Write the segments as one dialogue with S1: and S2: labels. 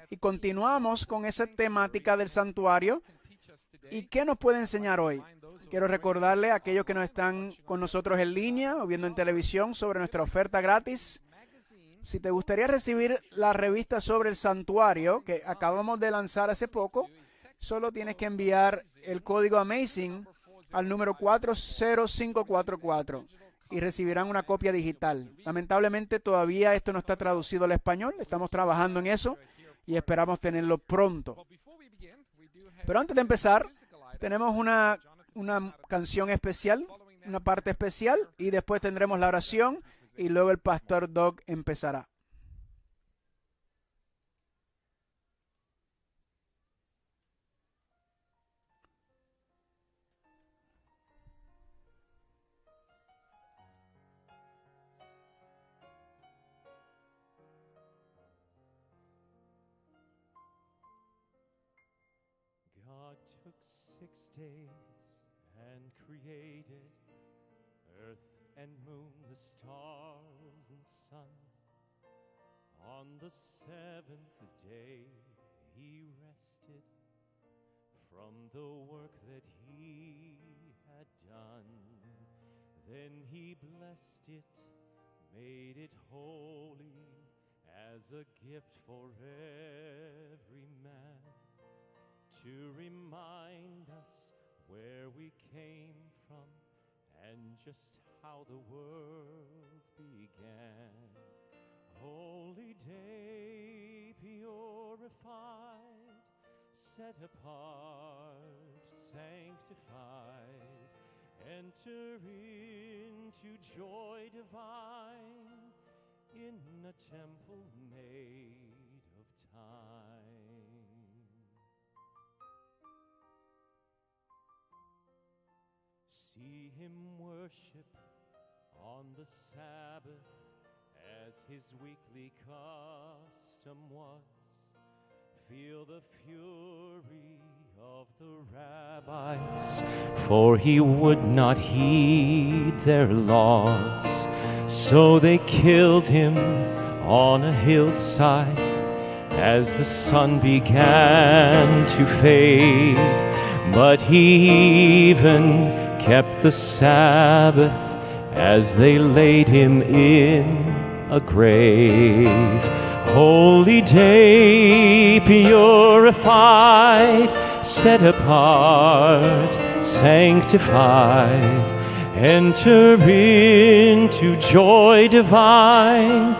S1: y continuamos con esa temática del santuario. ¿Y qué nos puede enseñar hoy? Quiero recordarle a aquellos que no están con nosotros en línea o viendo en televisión sobre nuestra oferta gratis. Si te gustaría recibir la revista sobre el santuario que acabamos de lanzar hace poco, solo tienes que enviar el código AMAZING al número 40544 y recibirán una copia digital. Lamentablemente todavía esto no está traducido al español. Estamos trabajando en eso y esperamos tenerlo pronto. Pero antes de empezar, tenemos una canción especial, una parte especial, y después tendremos la oración y luego el pastor Doug empezará.
S2: God took 6 days and created earth and moon, the stars and sun. On the 7th day he rested from the work that he had done. Then he blessed it, made it holy as a gift for every man, to remind us where we came from and just how the world began. Holy day, purified, set apart, sanctified, enter into joy divine in a temple made of time. See him worship on the Sabbath as his weekly custom was. Feel the fury of the rabbis, for he would not heed their laws. So they killed him on a hillside as the sun began to fade. But he even kept the Sabbath as they laid him in a grave. Holy day, purified, set apart, sanctified, enter into joy divine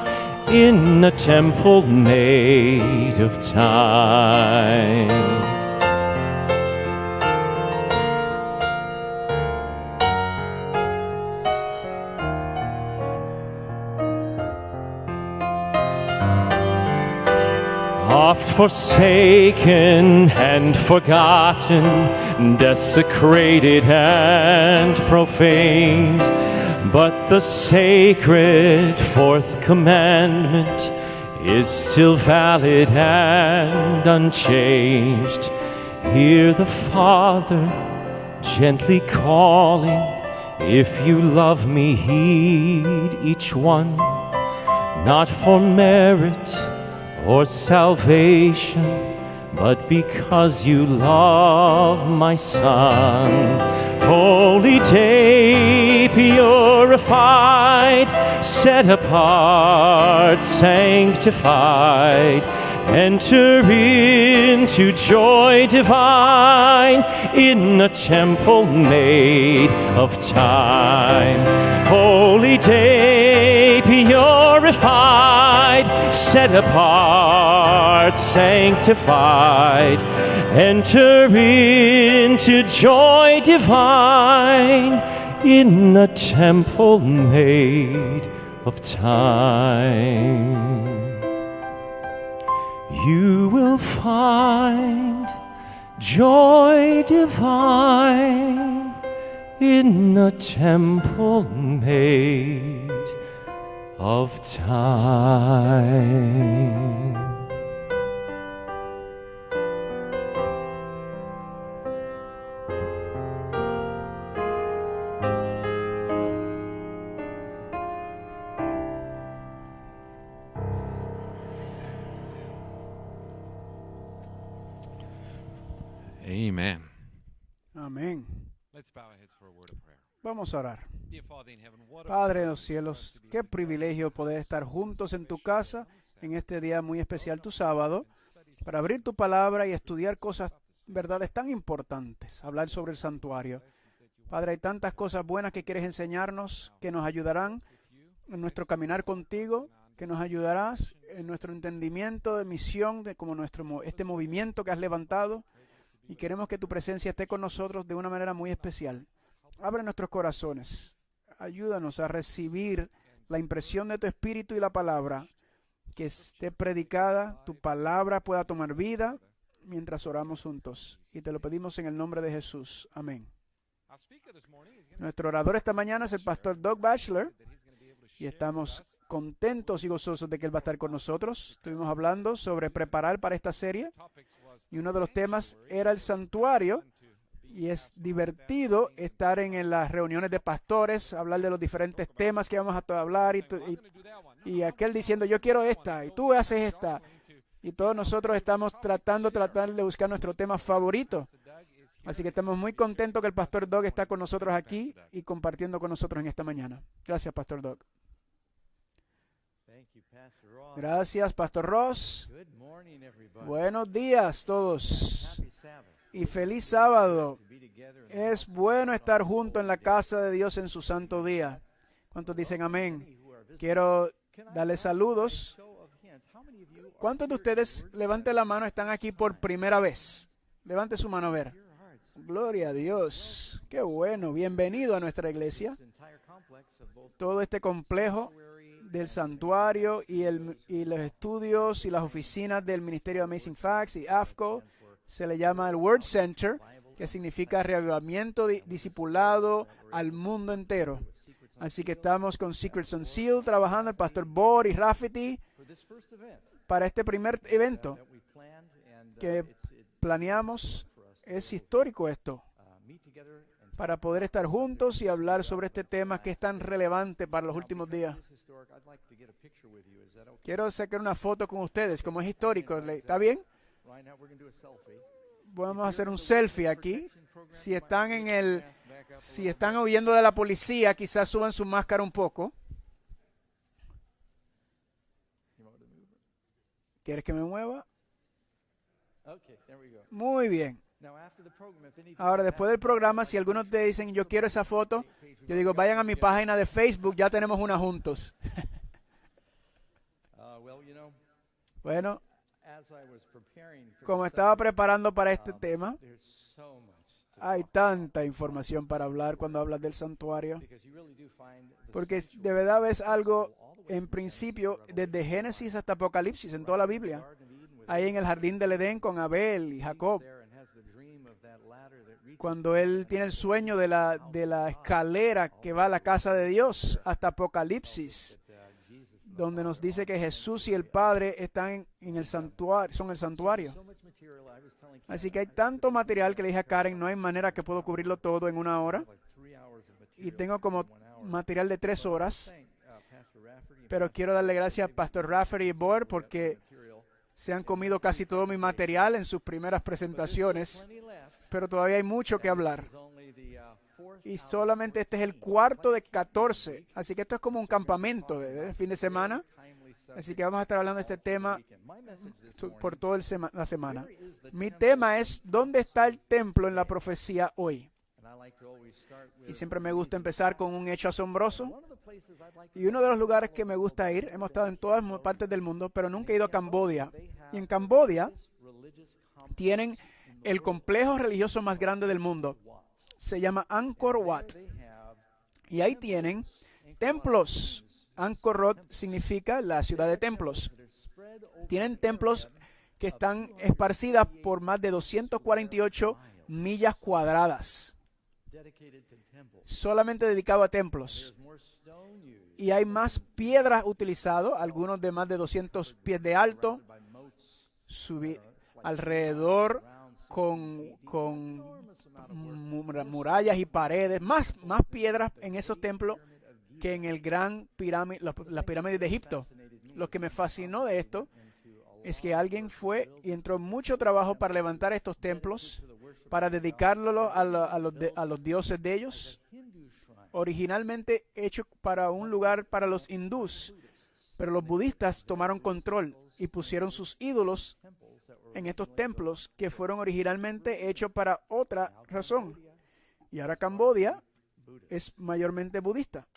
S2: in a temple made of time. Oft forsaken and forgotten, desecrated and profaned, but the sacred fourth commandment is still valid and unchanged. Hear the Father gently calling, if you love me, heed each one, not for merit or salvation, but because you love my Son. Holy day, purified, set apart, sanctified, enter into joy divine in a temple made of time. Holy day, purified, set apart, sanctified, enter into joy divine in a temple made of time. You will find joy divine in a temple made of time.
S3: Amen.
S1: Amén.
S3: Let's bow our heads for a word of prayer.
S1: Vamos a orar.
S3: Dear Father in heaven, what a
S1: Padre de
S3: privilege
S1: los cielos,
S3: it is to be
S1: qué
S3: able to
S1: privilegio
S3: gather
S1: poder estar
S3: on
S1: juntos
S3: this
S1: en tu
S3: special
S1: casa
S3: day,
S1: en este día muy especial, tu
S3: Lord,
S1: sábado,
S3: and study
S1: para abrir tu palabra y estudiar cosas, verdades tan importantes, hablar sobre el santuario. Padre, hay tantas cosas buenas que quieres enseñarnos, que nos ayudarán en nuestro caminar contigo, que nos ayudarás en nuestro entendimiento de misión, de como este movimiento que has levantado, y queremos que tu presencia esté con nosotros de una manera muy especial. Abre nuestros corazones, ayúdanos a recibir la impresión de tu espíritu y la palabra, que esté predicada, tu palabra pueda tomar vida mientras oramos juntos. Y te lo pedimos en el nombre de Jesús. Amén.
S3: Our speaker this morning is going to
S1: Nuestro orador esta mañana es el pastor Doug Batchelor y estamos contentos y gozosos de que él va a estar con nosotros. Estuvimos hablando sobre preparar para esta serie y uno de los temas era el santuario. Y es divertido estar en las reuniones de pastores, hablar de los diferentes temas que vamos a hablar y aquel diciendo yo quiero esta y tú haces esta. Y todos nosotros estamos tratando de buscar nuestro tema favorito. Así que estamos muy contentos que el pastor Doug está con nosotros aquí y compartiendo con nosotros en esta mañana. Gracias, pastor Doug. Gracias, pastor Ross. Buenos días todos. Y feliz sábado. Es bueno estar junto en la casa de Dios en su santo día. ¿Cuántos dicen amén? Quiero darles saludos. ¿Cuántos de ustedes, levanten la mano, están aquí por primera vez? Levante su mano a ver. Gloria a Dios. Qué bueno. Bienvenido a nuestra iglesia. Todo este complejo del santuario y los estudios y las oficinas del Ministerio de Amazing Facts y AFCO se le llama el Word Center, que significa reavivamiento discipulado al mundo entero. Así que estamos con Secrets Unsealed trabajando, el pastor Bohr y Rafferty, para este primer evento que planeamos. Es histórico esto, para poder estar juntos y hablar sobre este tema que es tan relevante para los últimos días. Quiero sacar una foto con ustedes, como es histórico. ¿Está bien? Vamos a hacer un selfie aquí. Si están huyendo de la policía, quizás suban su máscara un poco. ¿Quieres que me mueva? Muy bien. Ahora, después del programa, si algunos te dicen, yo quiero esa foto, yo digo, vayan a mi página de Facebook, ya tenemos una juntos. Bueno, como estaba preparando para este tema, hay tanta información para hablar cuando hablas del santuario, porque de verdad ves algo en principio, desde Génesis hasta Apocalipsis, en toda la Biblia. Ahí en el jardín del Edén con Abel y Jacob, cuando él tiene el sueño de la escalera que va a la casa de Dios, hasta Apocalipsis, donde nos dice que Jesús y el Padre están en el santuario, son el santuario. Así que hay tanto material que le dije a Karen, no hay manera que puedo cubrirlo todo en una hora. Y tengo como material de 3 horas. Pero quiero darle gracias a Pastor Rafferty y Bohr porque se han comido casi todo mi material en sus primeras presentaciones. Pero todavía hay mucho que hablar. Y solamente este es el cuarto de 14. Así que esto es como un campamento de fin de semana. Así que vamos a estar hablando de este tema por toda la semana. Mi tema es, ¿dónde está el templo en la profecía hoy? Y siempre me gusta empezar con un hecho asombroso. Y uno de los lugares que me gusta ir, hemos estado en todas partes del mundo, pero nunca he ido a Camboya. Y en Camboya tienen el complejo religioso más grande del mundo. Se llama Angkor Wat. Y ahí tienen templos. Angkor Wat significa la ciudad de templos. Tienen templos que están esparcidas por más de 248 millas cuadradas. Solamente dedicado a templos. Y hay más piedras utilizadas, algunos de más de 200 pies de alto, alrededor con murallas y paredes, más piedras en esos templos que en el gran pirámide, las pirámides de Egipto. Lo que me fascinó de esto es que alguien fue y entró mucho trabajo para levantar estos templos para dedicarlo a los dioses de ellos, originalmente hecho para un lugar para los hindús, pero los budistas tomaron control y pusieron sus ídolos en estos templos que fueron originalmente hechos para otra razón. Y ahora Camboya es mayormente budista.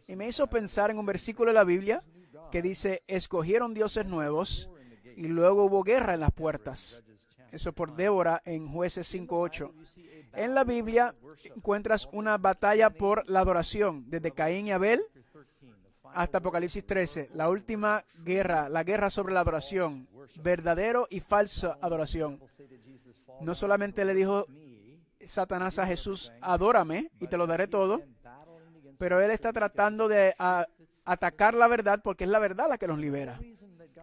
S1: Y me hizo pensar en un versículo de la Biblia que dice, escogieron dioses nuevos y luego hubo guerra en las puertas. Eso por Débora en Jueces 5:8. En la Biblia encuentras una batalla por la adoración, desde Caín y Abel hasta Apocalipsis 13. La última guerra, la guerra sobre la adoración, verdadero y falsa adoración. No solamente le dijo Satanás a Jesús, adórame y te lo daré todo, pero él está tratando de atacar la verdad porque es la verdad la que nos libera.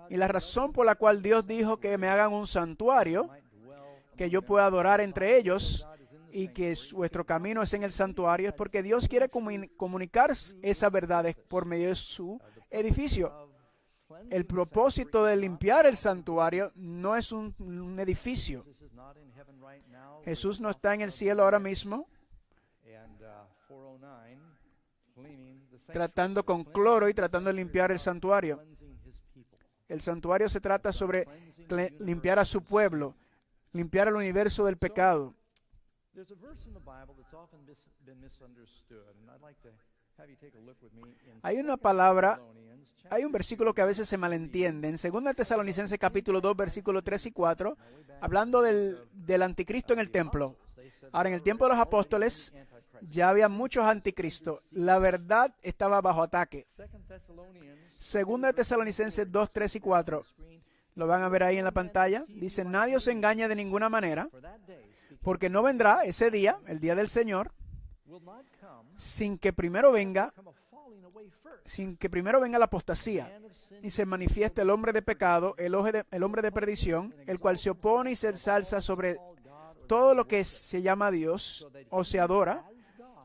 S1: Y la razón por la cual Dios dijo que me hagan un santuario, que yo pueda adorar entre ellos y que vuestro camino es en el santuario, es porque Dios quiere comunicar esas verdades por medio de su edificio. El propósito de limpiar el santuario no es un edificio. Jesús no está en el cielo ahora mismo tratando con cloro y tratando de limpiar el santuario. El santuario se trata sobre limpiar a su pueblo, limpiar el universo del pecado. Hay una palabra, hay un versículo que a veces se malentiende. En 2 Tesalonicenses capítulo 2, versículos 3 y 4, hablando del anticristo en el templo. Ahora, en el tiempo de los apóstoles, ya había muchos anticristos. La verdad estaba bajo ataque. 2 Tesalonicenses 2, 3 y 4. Lo van a ver ahí en la pantalla. Dice, nadie os engañe de ninguna manera, porque no vendrá ese día, el día del Señor, sin que primero venga la apostasía y se manifieste el hombre de pecado, el hombre de perdición, el cual se opone y se ensalza sobre todo lo que se llama Dios o se adora,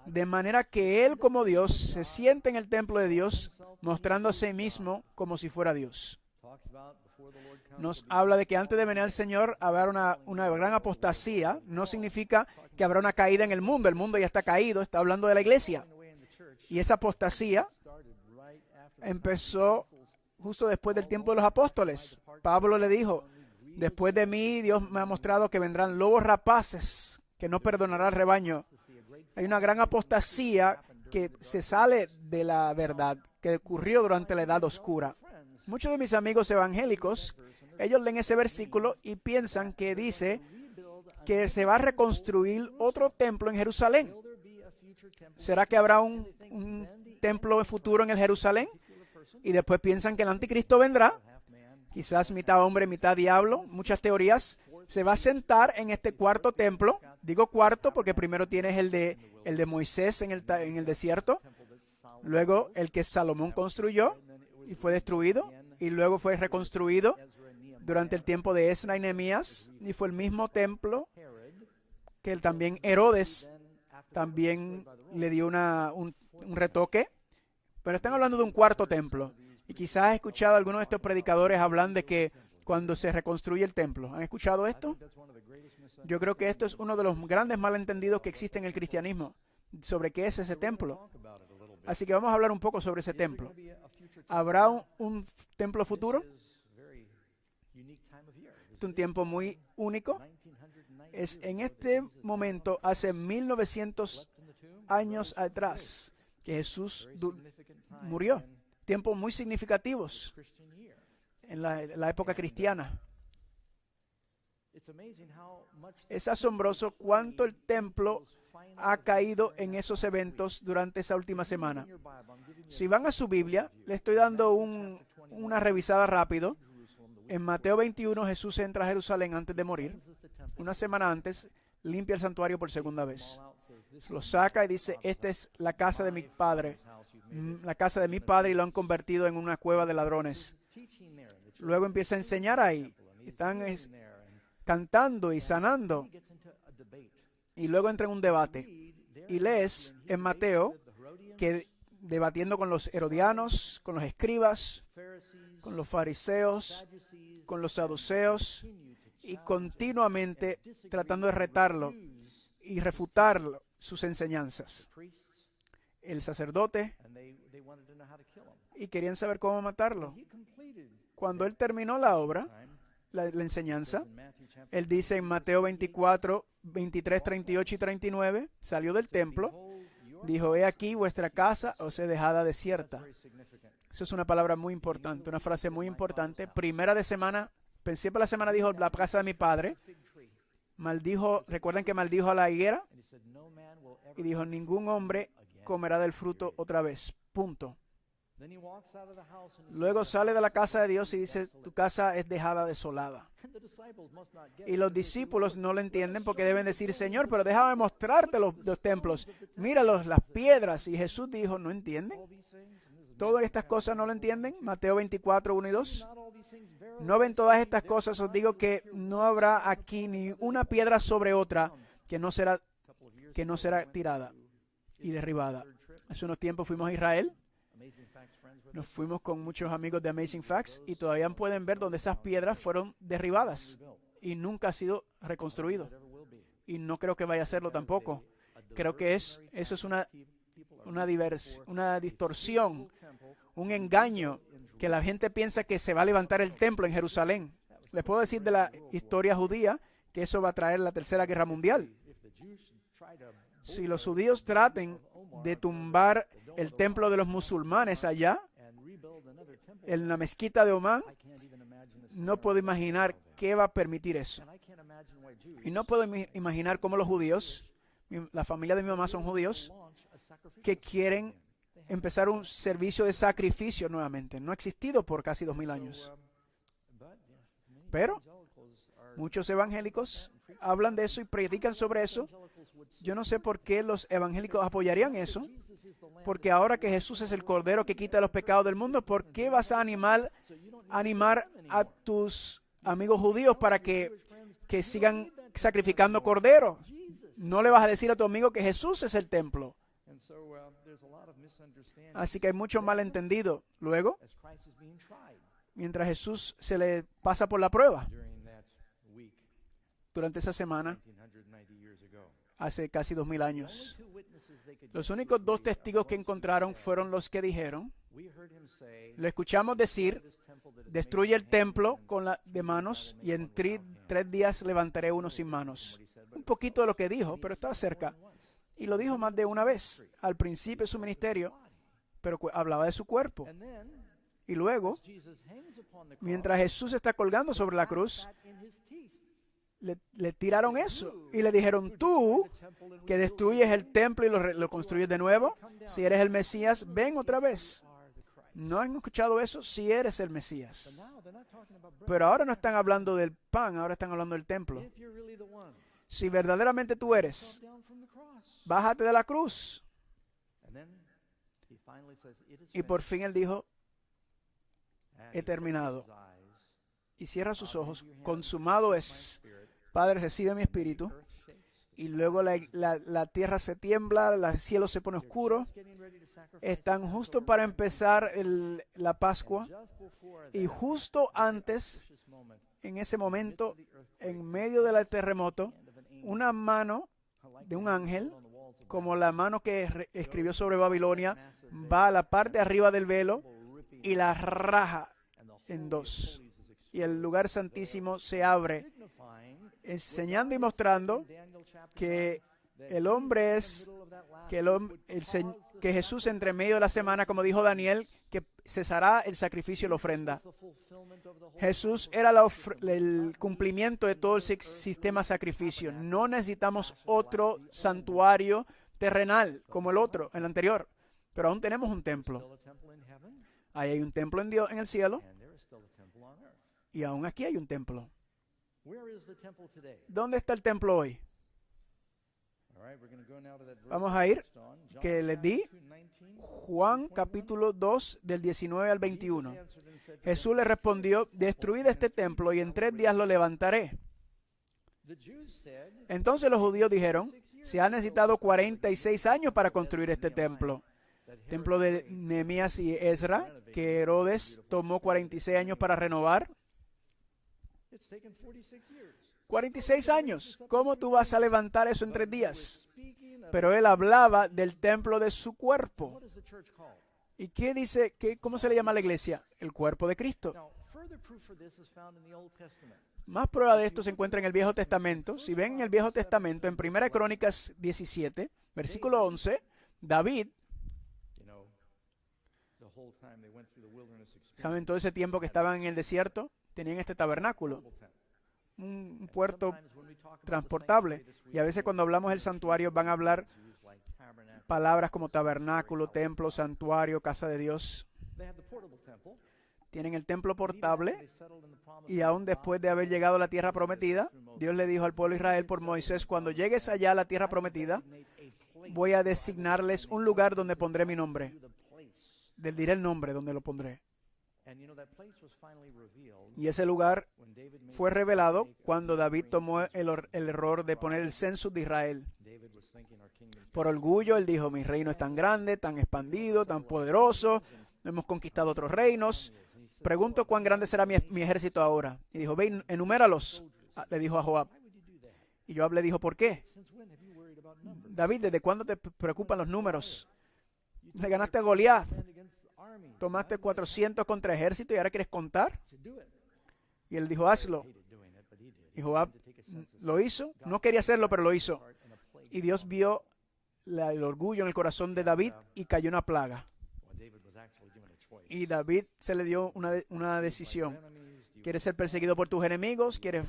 S1: de manera que él como Dios se siente en el templo de Dios, mostrando a sí mismo como si fuera Dios. Nos habla de que antes de venir al Señor habrá una gran apostasía. No significa que habrá una caída en el mundo ya está caído, está hablando de la iglesia. Y esa apostasía empezó justo después del tiempo de los apóstoles. Pablo le dijo, después de mí Dios me ha mostrado que vendrán lobos rapaces, que no perdonará al rebaño. Hay una gran apostasía que se sale de la verdad, que ocurrió durante la Edad Oscura. Muchos de mis amigos evangélicos, ellos leen ese versículo y piensan que dice que se va a reconstruir otro templo en Jerusalén. ¿Será que habrá un templo futuro en el Jerusalén? Y después piensan que el anticristo vendrá, quizás mitad hombre, mitad diablo, muchas teorías. Se va a sentar en este cuarto templo. Digo cuarto porque primero tienes el de Moisés en el desierto, luego el que Salomón construyó y fue destruido, y luego fue reconstruido durante el tiempo de Esdras y Nehemías, y fue el mismo templo que también Herodes también le dio un retoque. Pero están hablando de un cuarto templo, y quizás has escuchado a algunos de estos predicadores hablar de que cuando se reconstruye el templo. ¿Han escuchado esto? Yo creo que esto es uno de los grandes malentendidos que existe en el cristianismo sobre qué es ese templo. Así que vamos a hablar un poco sobre ese templo. ¿Habrá un templo futuro? Es un tiempo muy único. Es en este momento, hace 1900 años atrás, que Jesús murió. Tiempos muy significativos en la época cristiana. Es asombroso cuánto el templo ha caído en esos eventos durante esa última semana. Si van a su Biblia, le estoy dando una revisada rápido. En Mateo 21, Jesús entra a Jerusalén antes de morir. Una semana antes, limpia el santuario por segunda vez. Lo saca y dice, esta es la casa de mi padre. La casa de mi padre, y lo han convertido en una cueva de ladrones. Luego empieza a enseñar ahí. Están cantando y sanando. Y luego entra en un debate. Y lees en Mateo que debatiendo con los herodianos, con los escribas, con los fariseos, con los saduceos, y continuamente tratando de retarlo y refutar sus enseñanzas. El sacerdote, y querían saber cómo matarlo. Cuando él terminó la obra, la enseñanza, él dice en Mateo 24, 23, 38 y 39, salió del templo, dijo, he aquí vuestra casa os he dejada desierta. Eso es una palabra muy importante, una frase muy importante. Primera de semana, principio de la semana dijo, la casa de mi padre. Maldijo, recuerden que maldijo a la higuera y dijo, ningún hombre comerá del fruto otra vez. Punto. Luego sale de la casa de Dios y dice, tu casa es dejada desolada. Y los discípulos no lo entienden porque deben decir, Señor, pero déjame mostrarte los templos. Míralos, las piedras. Y Jesús dijo, ¿no entienden? Todas estas cosas no lo entienden. Mateo 24, 1 y 2. ¿No ven todas estas cosas? Os digo que no habrá aquí ni una piedra sobre otra que no será tirada y derribada. Hace unos tiempos fuimos a Israel. Nos fuimos con muchos amigos de Amazing Facts y todavía pueden ver donde esas piedras fueron derribadas y nunca ha sido reconstruido. Y no creo que vaya a hacerlo tampoco. Creo que eso es una distorsión, un engaño, que la gente piensa que se va a levantar el templo en Jerusalén. Les puedo decir de la historia judía que eso va a traer la Tercera Guerra Mundial. Si los judíos traten de tumbar el templo de los musulmanes allá, en la mezquita de Omán, no puedo imaginar qué va a permitir eso. Y no puedo imaginar cómo los judíos, la familia de mi mamá son judíos, que quieren empezar un servicio de sacrificio nuevamente. No ha existido por casi 2000 años. Pero muchos evangélicos hablan de eso y predican sobre eso. Yo no sé por qué los evangélicos apoyarían eso, porque ahora que Jesús es el Cordero que quita los pecados del mundo, ¿por qué vas a animar a tus amigos judíos para que sigan sacrificando cordero? No le vas a decir a tu amigo que Jesús es el templo. Así que hay mucho malentendido. Luego, mientras Jesús se le pasa por la prueba, durante esa semana, hace casi 2000 años, los únicos dos testigos que encontraron fueron los que dijeron, lo escuchamos decir, destruye el templo con de manos y en 3 días levantaré uno sin manos. Un poquito de lo que dijo, pero estaba cerca. Y lo dijo más de una vez, al principio de su ministerio, pero hablaba de su cuerpo. Y luego, mientras Jesús está colgando sobre la cruz, le tiraron eso y le dijeron, tú que destruyes el templo y lo construyes de nuevo, si eres el Mesías, ven otra vez. ¿No han escuchado eso? Si eres el Mesías. Pero ahora no están hablando del pan, ahora están hablando del templo. Si verdaderamente tú eres, bájate de la cruz. Y por fin él dijo, he terminado. Y cierra sus ojos, consumado es. Padre, recibe mi espíritu. Y luego la tierra se tiembla, el cielo se pone oscuro. Están justo para empezar la Pascua. Y justo antes, en ese momento, en medio del terremoto, una mano de un ángel, como la mano que escribió sobre Babilonia, va a la parte de arriba del velo y la raja en dos. Y el lugar santísimo se abre, enseñando y mostrando que el hombre es, que Jesús entre medio de la semana, como dijo Daniel, que cesará el sacrificio y la ofrenda. Jesús era el cumplimiento de todo el sistema sacrificio. No necesitamos otro santuario terrenal como el otro, el anterior, pero aún tenemos un templo. Ahí hay un templo en Dios, en el cielo, y aún aquí hay un templo. ¿Dónde está el templo hoy? Vamos a ir, que les di, Juan capítulo 2, del 19 al 21. Jesús le respondió, destruid este templo y en 3 días lo levantaré. Entonces los judíos dijeron, se han necesitado 46 años para construir este templo. Templo de Nehemías y Ezra, que Herodes tomó 46 años para renovar.
S4: It's taken 46 years.
S1: 46 años. ¿Cómo tú vas a levantar eso en 3 días?
S4: Speaking of,
S1: Pero él hablaba del templo de su cuerpo.
S4: what is the church called?
S1: ¿Y qué dice? ¿Cómo se le llama a la iglesia? El cuerpo de Cristo.
S4: Now, further proof for this is found in the Old Testament.
S1: Más prueba de esto se encuentra en el Viejo Testamento. Si ven en el Viejo Testamento, en 1 Crónicas 17, versículo 11, David,
S4: You know, the whole time they went through the wilderness experience.
S1: ¿saben? Todo ese tiempo que estaban en el desierto, tenían este tabernáculo, un puerto
S4: Sometimes when we talk about the
S1: transportable.
S4: sanctuary, this
S1: Y a veces cuando hablamos del santuario van a hablar
S4: used like tabernacle.
S1: palabras como tabernáculo, templo, santuario, casa de Dios.
S4: They had the portable temple.
S1: Tienen el templo
S4: Even after
S1: portable.
S4: they settled in the promised
S1: Y
S4: land,
S1: aún después de haber llegado a la tierra prometida, Dios le dijo al pueblo de Israel por Moisés, cuando llegues allá a la tierra prometida,
S4: designate a place.
S1: voy a designarles un lugar donde pondré mi nombre.
S4: The place.
S1: Les diré el nombre donde lo pondré.
S4: And you know that place was finally revealed
S1: Y ese lugar
S4: when David made
S1: fue
S4: the
S1: revelado
S4: mistake of
S1: cuando David
S4: remembering
S1: tomó el error de poner el census de Israel.
S4: David was thinking our kingdom's
S1: Por orgullo, él dijo, mi reino es tan grande, tan expandido, tan poderoso, hemos conquistado otros reinos. Pregunto cuán grande será mi ejército ahora. Y dijo, ve, enuméralos, le dijo a Joab.
S4: Why would you do that?
S1: Y Joab le dijo, ¿por qué?
S4: Since when have you worried about numbers?
S1: David, ¿desde cuándo te preocupan los números? Le ganaste a Goliat,
S4: Stand against armies.
S1: tomaste 400 contra ejército y ahora quieres contar.
S4: To do it.
S1: Y él dijo, hazlo.
S4: Hated doing it, but he did.
S1: Y Joab
S4: To take a census.
S1: lo hizo, no quería hacerlo, pero lo hizo.
S4: Part in a place.
S1: Y Dios vio el orgullo en el corazón de David y cayó una plaga.
S4: When David was actually given a choice.
S1: Y David se le dio una decisión.
S4: Enemies, do you
S1: ¿Quieres ser perseguido por tus enemigos? ¿Quieres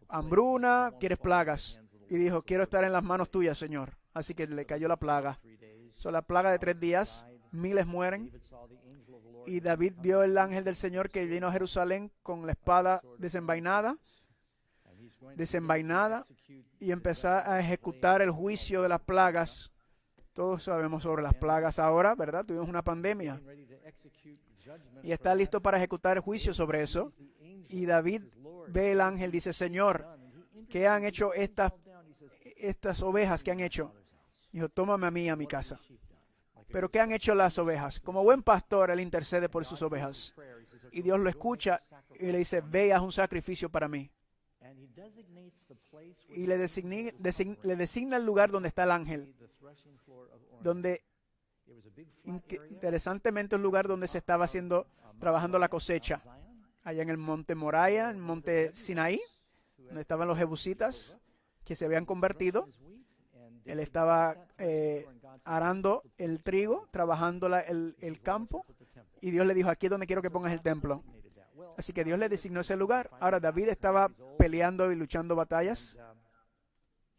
S1: hambruna? ¿Quieres plagas? Y dijo, quiero estar en las manos tuyas, Señor. Así que le cayó la plaga.
S4: 3 days.
S1: So, la plaga de 3 días, miles mueren.
S4: David saw the angel of the Lord
S1: Y David vio el ángel del Señor que vino a Jerusalén con la espada desenvainada,
S4: and he's going to
S1: desenvainada,
S4: execute
S1: y empezar a ejecutar el juicio de las plagas. Todos sabemos sobre las plagas ahora, ¿verdad? Tuvimos una pandemia.
S4: getting ready to execute judgment
S1: Y está listo para ejecutar el juicio sobre eso.
S4: the angel
S1: Y David ve el ángel, dice, Señor,
S4: done. And he
S1: ¿qué han hecho estas
S4: down, he says,
S1: ovejas que han hecho? Dijo, tómame a mí a mi casa.
S4: sheep done. Like
S1: Pero ¿qué han hecho las ovejas? Como buen pastor, él intercede por sus ovejas.
S4: prayer, he says,
S1: Y Dios lo escucha y le dice, ve, haz un sacrificio para mí.
S4: and he designates the place where
S1: Y le designa el lugar donde está el ángel.
S4: the threshing floor of Ornan.
S1: Donde,
S4: It was a big flat area.
S1: interesantemente, un lugar donde se estaba trabajando la cosecha.
S4: Zion,
S1: Allá en el monte Moriah, en el monte Sinaí, donde estaban los jebusitas que se habían convertido.
S4: his wheat, and
S1: Él estaba arando el trigo, trabajando el campo. Y Dios le dijo, aquí es donde quiero que pongas el templo.
S4: designated that. Well,
S1: Así que Dios le designó ese lugar. Ahora David estaba peleando y luchando batallas.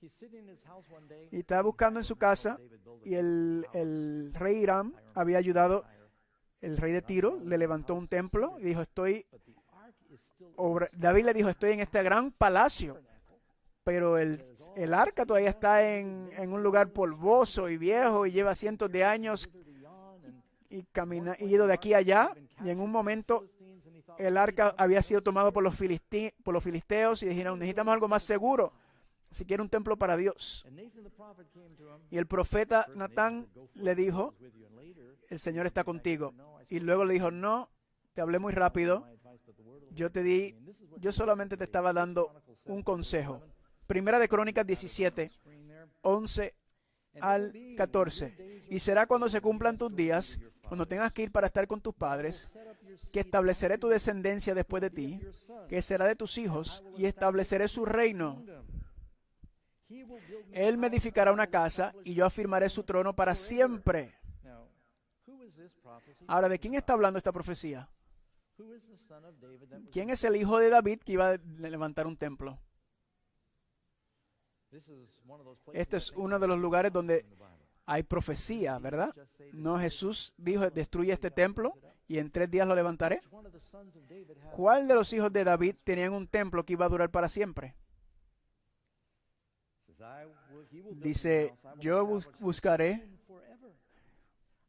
S4: he's sitting in his house one day.
S1: Y estaba buscando en su casa.
S4: David built a
S1: Y el rey Hiram había ayudado, el rey de Tiro, le levantó un templo y dijo,
S4: but the ark is still
S1: David le dijo, estoy en este gran palacio, pero el arca todavía está en un lugar polvoso y viejo y lleva cientos de años y ido de aquí a allá. Y en un momento el arca había sido tomado por los filisteos y dijeron, necesitamos algo más seguro, si quiere un templo para Dios.
S4: And Nathan the prophet came to him.
S1: Y el profeta Natán le dijo,
S4: with you, and later
S1: el Señor está contigo. Y luego le dijo, no, te hablé muy rápido,
S4: my advice, but the word of the
S1: yo te di, yo solamente te estaba dando un consejo. Primera de Crónicas 17,
S4: screen there.
S1: 11 al 14. Y será cuando se cumplan tus días, cuando tengas que ir para estar con tus padres,
S4: Set up your
S1: que estableceré tu descendencia después de ti, que será de tus hijos, y estableceré su reino.
S4: kingdom. He will build me
S1: Él me edificará una casa, y yo afirmaré su trono para siempre.
S4: Now, who is this prophecy?
S1: Ahora, ¿de quién está hablando esta profecía?
S4: Who is the son of David that was
S1: ¿Quién es el hijo de David que iba a levantar un templo?
S4: This is one of those places
S1: Este
S4: I
S1: es
S4: think
S1: uno de los lugares donde
S4: in the Bible.
S1: hay profecía, ¿verdad?
S4: Just say this.
S1: No, Jesús dijo, destruye este templo y en 3 días lo levantaré.
S4: Which one of the sons of David had
S1: ¿Cuál de los hijos de David tenían un templo que iba a durar para siempre?
S4: says, he will build
S1: Dice,
S4: me a house, I will
S1: yo
S4: establish
S1: buscaré,
S4: him forever.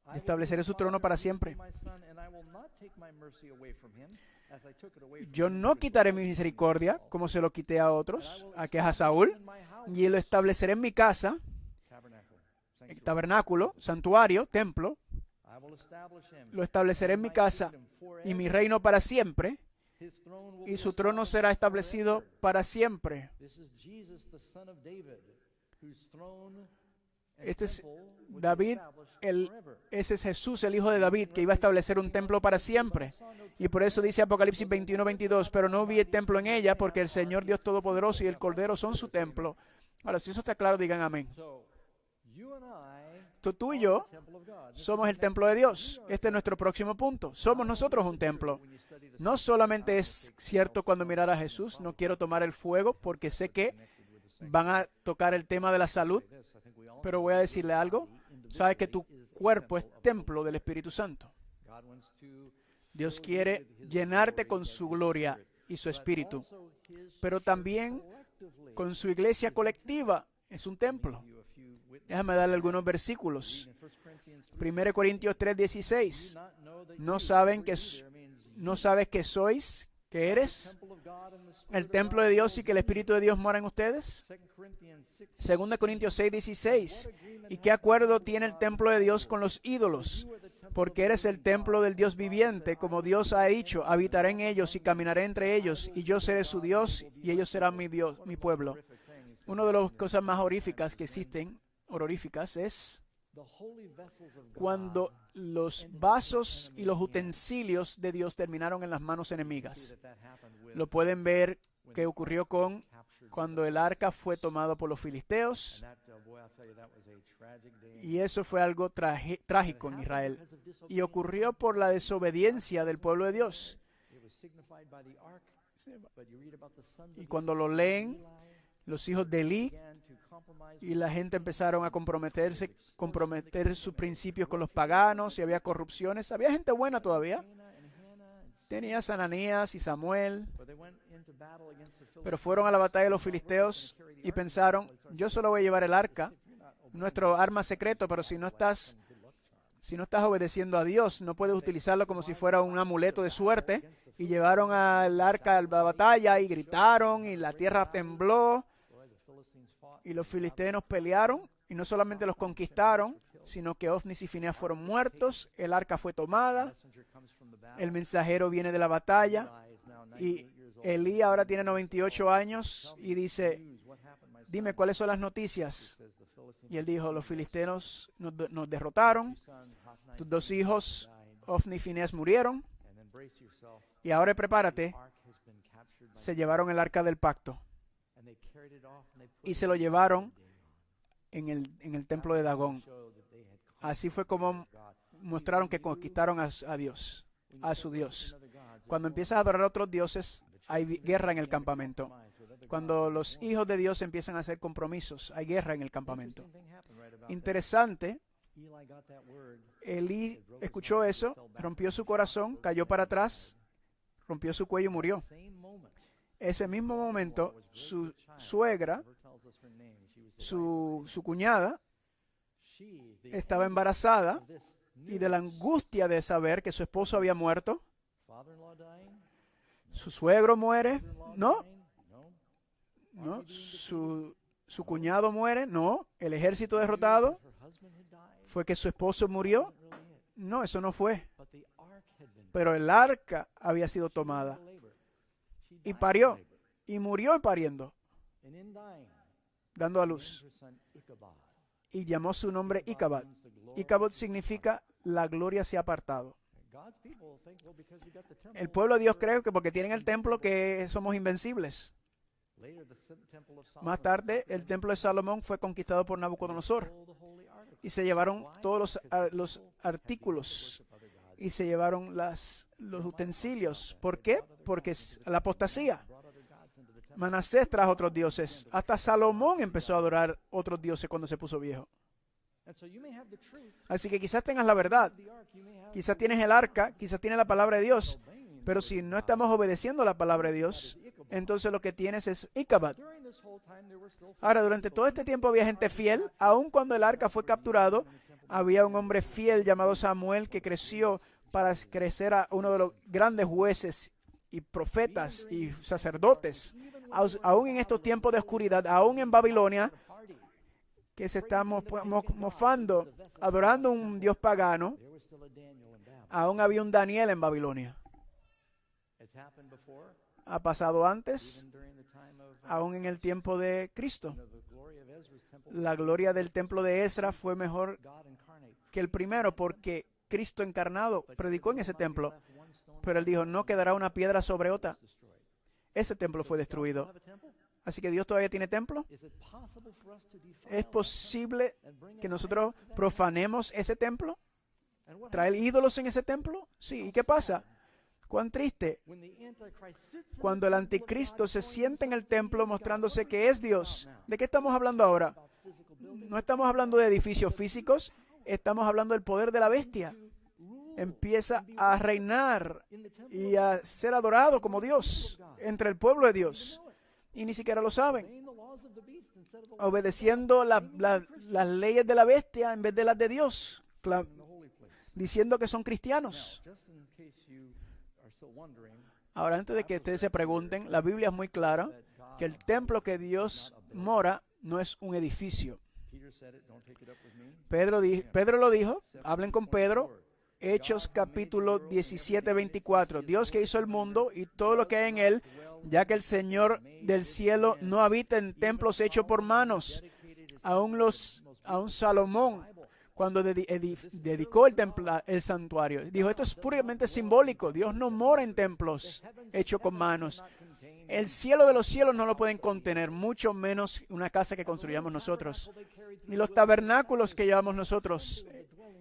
S4: I will
S1: estableceré
S4: be
S1: su
S4: his
S1: trono
S4: father,
S1: para
S4: and he will be
S1: siempre.
S4: my son, and I will not take my mercy away from him, as I took it away from
S1: Yo
S4: him
S1: no
S4: who
S1: quitaré mi
S4: destroyed
S1: misericordia como se lo quité a
S4: And I
S1: otros,
S4: will
S1: a que es a
S4: establish
S1: Saúl,
S4: him in my house,
S1: y lo estableceré en mi casa,
S4: tabernacle, sanctuary.
S1: tabernáculo, santuario, templo,
S4: I will establish him
S1: lo estableceré en mi
S4: my
S1: casa
S4: kingdom
S1: y mi
S4: forever.
S1: reino para siempre,
S4: His throne will
S1: y
S4: be
S1: su trono
S4: established
S1: será establecido
S4: forever.
S1: para siempre.
S4: This is Jesus, the son of David, whose throne and
S1: Este es
S4: temple would be
S1: David,
S4: established forever.
S1: ese es Jesús, el hijo de David, que iba a establecer un templo para siempre. Y por eso dice Apocalipsis 21:22, pero no vi el templo en ella, porque el Señor Dios Todopoderoso y el Cordero son su templo. Ahora, si eso está claro, digan amén.
S4: So, you and I
S1: Tú y
S4: are
S1: yo
S4: the temple of God. This
S1: somos
S4: is
S1: el
S4: the
S1: templo de
S4: next-
S1: Dios. Este es nuestro próximo punto. Somos nosotros un templo.
S4: When you study the
S1: No solamente es cierto cuando mirar a Jesús, no quiero tomar el fuego porque sé que van a tocar el tema de la salud,
S4: this, I think we all
S1: pero voy a decirle algo. Sabes que tu cuerpo es templo del Espíritu Santo.
S4: God wants to
S1: Dios quiere llenarte con su gloria y su espíritu,
S4: also his
S1: pero también
S4: collectively
S1: con su iglesia colectiva. Es un templo.
S4: give you a few witnesses.
S1: Déjame darle algunos versículos.
S4: In 1 Corinthians 3,
S1: 1 Corintios 3:16.
S4: not know that
S1: No
S4: you
S1: saben
S4: were
S1: que
S4: you there means
S1: ¿No sabes que sois, que eres
S4: temple of God and the Spirit
S1: el
S4: of
S1: templo
S4: God
S1: de Dios y
S4: dwells
S1: que el
S4: in
S1: Espíritu de Dios mora en ustedes?
S4: 2 Corinthians 6,
S1: 2 Corintios 6:16. ¿Y qué acuerdo tiene el templo de Dios con los ídolos? Porque eres el templo del Dios viviente, como Dios ha dicho, habitaré en ellos y caminaré entre ellos, y yo seré su Dios y ellos serán mi Dios, mi pueblo. Una de las cosas más honoríficas que existen, es
S4: the holy vessels of God
S1: cuando los vasos y los utensilios de Dios terminaron en las manos enemigas.
S4: that happened with
S1: Lo pueden ver que ocurrió con cuando el arca fue tomado por los filisteos,
S4: that boy, I'll tell you, that was a tragic day.
S1: y eso fue algo trágico en Israel. Y ocurrió por la desobediencia del pueblo de Dios.
S4: It was signified by the ark, but you read about the sons
S1: Y
S4: of
S1: cuando lo leen,
S4: Eli
S1: los hijos de Elí
S4: began to compromise
S1: y la gente empezaron a comprometer sus principios con los paganos, y había corrupciones. Había gente buena todavía.
S4: Hannah and Hannah, and
S1: Tenías a Ananías y Samuel,
S4: but they went into battle against the
S1: pero
S4: Philistines.
S1: fueron a la batalla de los filisteos y pensaron, yo solo voy a llevar el arca, nuestro arma secreto, pero si no estás obedeciendo a Dios, no puedes utilizarlo como si fuera un amuleto de suerte. Y llevaron al arca a la batalla y gritaron y la tierra tembló
S4: Boy, the Philistines fought.
S1: y los filisteos pelearon, y no solamente los conquistaron, sino que Ofnis y Fineas fueron muertos, el arca fue tomada,
S4: Messenger comes from the battle.
S1: el mensajero viene de la batalla,
S4: Eli is now 98
S1: y
S4: years old.
S1: Elí ahora tiene 98 años y dice,
S4: News, what happened, my son?
S1: dime cuáles son las noticias.
S4: Says the Philistines,
S1: Y él dijo, los filisteos nos derrotaron,
S4: son, Hophni,
S1: tus dos hijos,
S4: died,
S1: Ofni y Fineas, murieron,
S4: and then brace yourself.
S1: y ahora prepárate,
S4: Ark has been captured by
S1: se llevaron el arca del pacto
S4: and they carried it off and they put
S1: y
S4: it
S1: se lo
S4: in
S1: llevaron
S4: Dagon.
S1: en el templo de Dagón.
S4: Showed that they had
S1: Así fue como mostraron que conquistaron a Dios, a su Dios.
S4: other gods.
S1: Cuando empiezas a adorar a otros dioses, hay guerra en el campamento. Cuando los hijos de Dios empiezan a hacer compromisos, hay guerra en el campamento.
S4: Same thing happened right about
S1: Interesante,
S4: Eli got that word.
S1: Elí escuchó eso, rompió su corazón, cayó para atrás, rompió su cuello y murió.
S4: Same moment.
S1: Ese mismo momento, su suegra,
S4: Never tells us her name. She was
S1: su cuñada,
S4: she, the
S1: estaba embarazada,
S4: of this
S1: y de la angustia de saber que su esposo había muerto,
S4: father-in-law dying.
S1: su suegro muere, no,
S4: Dying? No.
S1: no, su cuñado muere, no, el ejército derrotado,
S4: Her husband had died.
S1: fue que su esposo murió,
S4: Really it.
S1: no, eso no fue,
S4: But the ark had been
S1: pero el arca había sido tomada
S4: labor. She
S1: y
S4: died in
S1: parió,
S4: labor.
S1: y murió pariendo,
S4: And in dying,
S1: dando a
S4: named
S1: luz,
S4: her son Ichabod.
S1: y llamó su nombre Icabod.
S4: Means the glory.
S1: Icabod significa la gloria se ha apartado.
S4: God's people think, well, because we got the temple.
S1: El pueblo de Dios cree que porque tienen el templo que somos invencibles.
S4: Later, the temple of Solomon
S1: Más tarde, el templo de Salomón fue conquistado por Nabucodonosor
S4: stole the holy articles.
S1: y se llevaron todos los artículos y se llevaron los utensilios. ¿Por qué? Porque es la apostasía.
S4: Brought other gods into the temple.
S1: Manasés trajo otros dioses. Hasta Salomón empezó a adorar otros dioses cuando se puso viejo.
S4: And so you may have the truth
S1: Así que quizás tengas la verdad,
S4: of the ark, you may have
S1: quizás tienes el arca, quizás tienes la palabra de Dios, pero si no estamos obedeciendo la palabra de Dios, entonces lo que tienes es Icabod.
S4: during this whole time there were still
S1: Ahora, durante todo este tiempo había gente fiel, aun cuando el arca fue capturado, había un hombre fiel llamado Samuel que creció para crecer a uno de los grandes jueces y profetas y sacerdotes. Aún en estos tiempos de oscuridad, aún en Babilonia, que se está mofando, adorando un dios pagano,
S4: there was still a Daniel in Babylon.
S1: aún había un Daniel en Babilonia.
S4: It's happened before,
S1: ha pasado antes,
S4: even during the time of
S1: aún en el tiempo de Cristo.
S4: the glory of Ezra's temple.
S1: La gloria del templo de Esdras fue mejor
S4: God incarnate.
S1: que el primero porque Cristo encarnado
S4: But
S1: predicó en ese
S4: nobody
S1: templo.
S4: left one stone
S1: Pero él dijo, no quedará una piedra sobre otra.
S4: destroyed.
S1: Ese templo fue
S4: Does God still
S1: destruido.
S4: have a temple?
S1: Así que Dios todavía tiene templo.
S4: Is it possible for us to defile
S1: ¿Es
S4: that
S1: posible
S4: temple and bring
S1: que
S4: an
S1: nosotros
S4: idol to that
S1: profanemos ese templo?
S4: temple? And what
S1: ¿Traer
S4: happens?
S1: ídolos en ese templo? Sí. ¿Y qué pasa? Cuán triste
S4: When the Antichrist sits in the
S1: cuando el
S4: temple of
S1: anticristo
S4: God,
S1: se
S4: showing
S1: sienta en el
S4: himself to be
S1: templo
S4: God.
S1: mostrándose
S4: What are
S1: que
S4: we
S1: es
S4: talking
S1: Dios.
S4: about now?
S1: ¿De qué estamos hablando ahora?
S4: About physical buildings?
S1: No estamos hablando de edificios físicos, estamos hablando del poder de la bestia.
S4: Rule
S1: Empieza a reinar
S4: in the temple
S1: y a ser adorado como Dios entre el pueblo de Dios. Y ni siquiera lo saben.
S4: obeying the laws of the beast instead of the laws
S1: Obedeciendo las leyes de la bestia en vez de las de Dios.
S4: in the holy place.
S1: Diciendo que son
S4: Now,
S1: cristianos.
S4: just in case you are still wondering,
S1: Ahora, antes de que ustedes se pregunten, la Biblia es muy clara que el templo que Dios mora no es un edificio.
S4: Peter said it, don't take it up with me.
S1: Pedro lo dijo, hablen con Pedro, Hechos capítulo 17, 24. Dios que hizo el mundo y todo lo que hay en él, ya que el Señor del cielo no habita en templos hechos por manos. Aún Salomón, cuando dedicó el santuario, dijo, esto es puramente simbólico. Dios no mora en templos hechos con manos. El cielo de los cielos no lo pueden contener, mucho menos una casa que construyamos nosotros. Ni los tabernáculos que llevamos nosotros,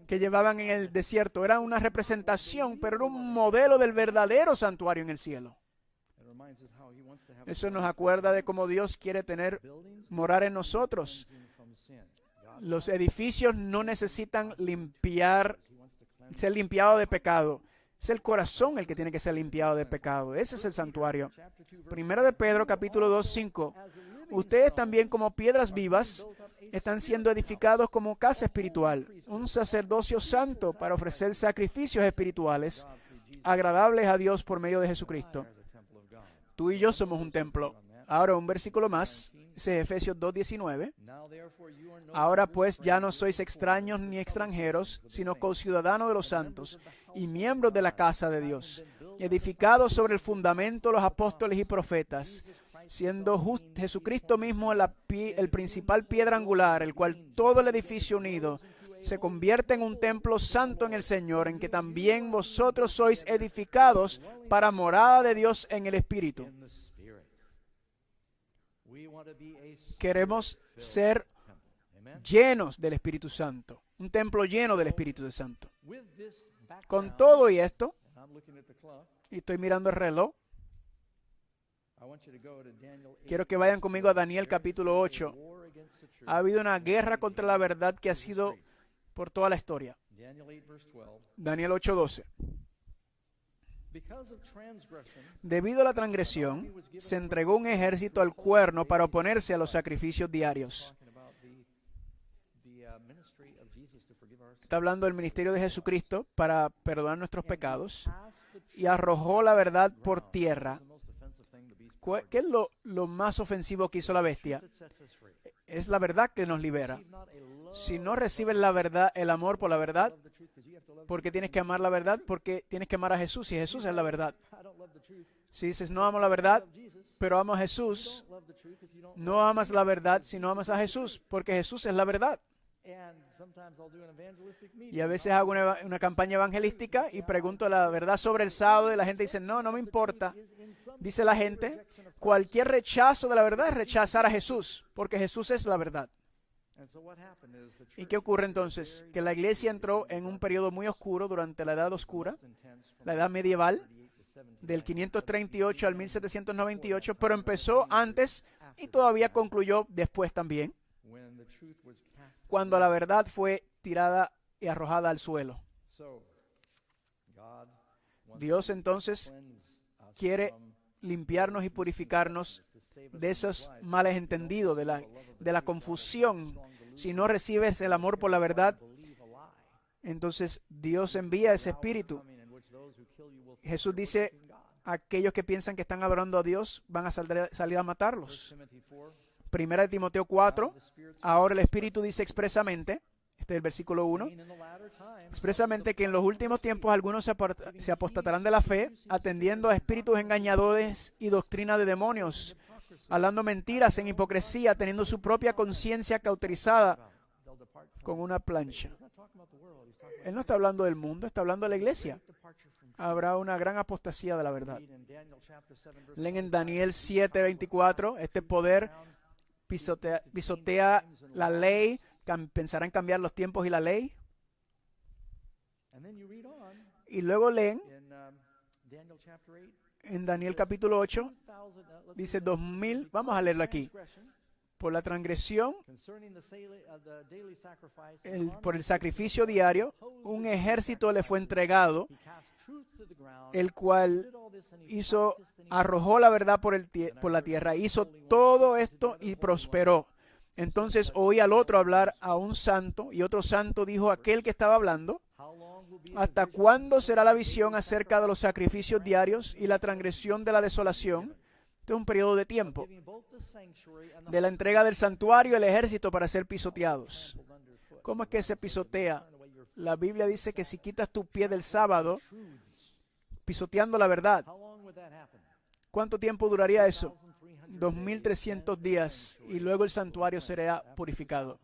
S1: que llevaban en el desierto, eran una representación, pero era un modelo del verdadero santuario en el cielo.
S4: It reminds us how he wants to have
S1: Eso nos acuerda de cómo Dios quiere
S4: buildings
S1: morar en nosotros.
S4: cleansing from sin. God,
S1: Los edificios no necesitan
S4: he wants to cleanse.
S1: ser limpiados de pecado. Es el corazón el que tiene que ser limpiado de pecado. Ese es el santuario.
S4: Chapter 2, verse
S1: Primera de Pedro, capítulo 2, 5. Ustedes también, como piedras vivas, están siendo edificados como casa espiritual, un sacerdocio santo para ofrecer sacrificios espirituales agradables a Dios por medio de Jesucristo.
S4: are the temple of God.
S1: Tú y yo somos un templo. Ahora un versículo más, ese es Efesios 2:19.
S4: Now therefore you are no
S1: Ahora
S4: longer
S1: pues ya no
S4: strangers
S1: sois
S4: and
S1: extraños
S4: foreigners,
S1: ni
S4: but
S1: extranjeros,
S4: fellow
S1: sino
S4: citizens of the
S1: conciudadanos de los
S4: saints, and
S1: santos
S4: members of the
S1: y
S4: household
S1: miembros de la
S4: of God,
S1: casa de
S4: having
S1: Dios,
S4: been built up
S1: edificados sobre el fundamento de los apóstoles y profetas, siendo Jesucristo mismo el principal piedra angular, el cual todo el edificio unido se convierte en un templo santo en el Señor, en que también vosotros sois edificados para morada de Dios en el Espíritu.
S4: in the Spirit. We want to be a
S1: Queremos ser
S4: temple. Amen.
S1: llenos del Espíritu Santo, un templo lleno del Espíritu Santo.
S4: With this
S1: Con
S4: background,
S1: todo y esto,
S4: and I'm looking at the clock,
S1: y estoy mirando el reloj,
S4: I want you to go to Daniel 8.
S1: quiero que vayan conmigo a Daniel capítulo 8.
S4: War against the truth.
S1: Ha habido una guerra contra la verdad que ha sido por toda la historia.
S4: Daniel 8 verse 12.
S1: Daniel 8:12.
S4: Because of transgression,
S1: Debido a la transgresión, se entregó un ejército al cuerno para oponerse a los sacrificios diarios.
S4: talking about the ministry of Jesus to forgive our sins.
S1: Está hablando del ministerio de Jesucristo para perdonar nuestros
S4: And he
S1: pecados
S4: cast the truth
S1: y arrojó la verdad por
S4: ground.
S1: tierra.
S4: That's the most offensive thing the beast
S1: ¿Qué es lo más ofensivo que hizo la bestia?
S4: that sets us free.
S1: Es la verdad que nos libera.
S4: Receive not a love
S1: Si no recibes la verdad, el amor por la verdad,
S4: of the truth, 'cause you have to love
S1: porque tienes que amar la verdad, porque tienes que amar a Jesús, y Jesús es la verdad.
S4: I don't love the truth.
S1: Si dices no amo la verdad,
S4: Love Jesus.
S1: pero amo a Jesús,
S4: Don't love the truth if you don't
S1: no amas la verdad si no amas a Jesús, porque Jesús es la verdad.
S4: And sometimes I'll do an evangelistic meeting.
S1: Y a veces hago una campaña evangelística y pregunto la verdad sobre el sábado y la gente dice, no me importa. Dice la gente, cualquier rechazo de la verdad es rechazar a Jesús, porque Jesús es la verdad.
S4: And so what happened is the
S1: ¿Y
S4: church
S1: qué ocurre entonces? Que la iglesia entró en un periodo muy oscuro durante la Edad Oscura,
S4: intense from
S1: la Edad Medieval,
S4: 38 to 70
S1: del 538 al 1798, pero empezó antes y todavía concluyó después también,
S4: when the truth was cast.
S1: cuando la verdad fue tirada y arrojada al suelo.
S4: So God wants
S1: Dios entonces
S4: to cleanse us
S1: quiere
S4: from
S1: limpiarnos y purificarnos
S4: to save us
S1: de esos
S4: from life.
S1: males entendidos, de la confusión. Si no recibes el amor por la verdad,
S4: Believe a lie.
S1: entonces Dios envía ese espíritu.
S4: Coming in which those who kill you will
S1: Jesús dice, aquellos que piensan que están adorando a Dios van a salir a matarlos.
S4: Timothy 4.
S1: Primera de Timoteo 4,
S4: The Spirit
S1: ahora el Espíritu dice expresamente, Este es el versículo 1. Expresamente que en los últimos tiempos algunos se apostatarán de la fe, atendiendo a espíritus engañadores y doctrina de demonios, hablando mentiras en hipocresía, teniendo su propia conciencia cauterizada con una plancha. Él no está hablando del mundo, está hablando de la iglesia. Habrá una gran apostasía de la verdad. Leen en Daniel 7:24, este poder pisotea la ley, pensará en cambiar los tiempos y la ley. Y luego leen en Daniel capítulo 8, dice 2000, vamos a leerlo aquí. Por la transgresión, por el sacrificio diario, un ejército le fue entregado, el cual arrojó la verdad por la tierra, hizo todo esto y prosperó. Entonces oí al otro hablar a un santo, y otro santo dijo a aquel que estaba hablando: ¿hasta cuándo será la visión acerca de los sacrificios diarios y la transgresión de la desolación? Este es un periodo de tiempo de la entrega del santuario y el ejército para ser pisoteados. ¿Cómo es que se pisotea? La Biblia dice que si quitas tu pie del sábado, pisoteando la verdad, ¿cuánto tiempo duraría eso? 2300 días, y luego el santuario será purificado.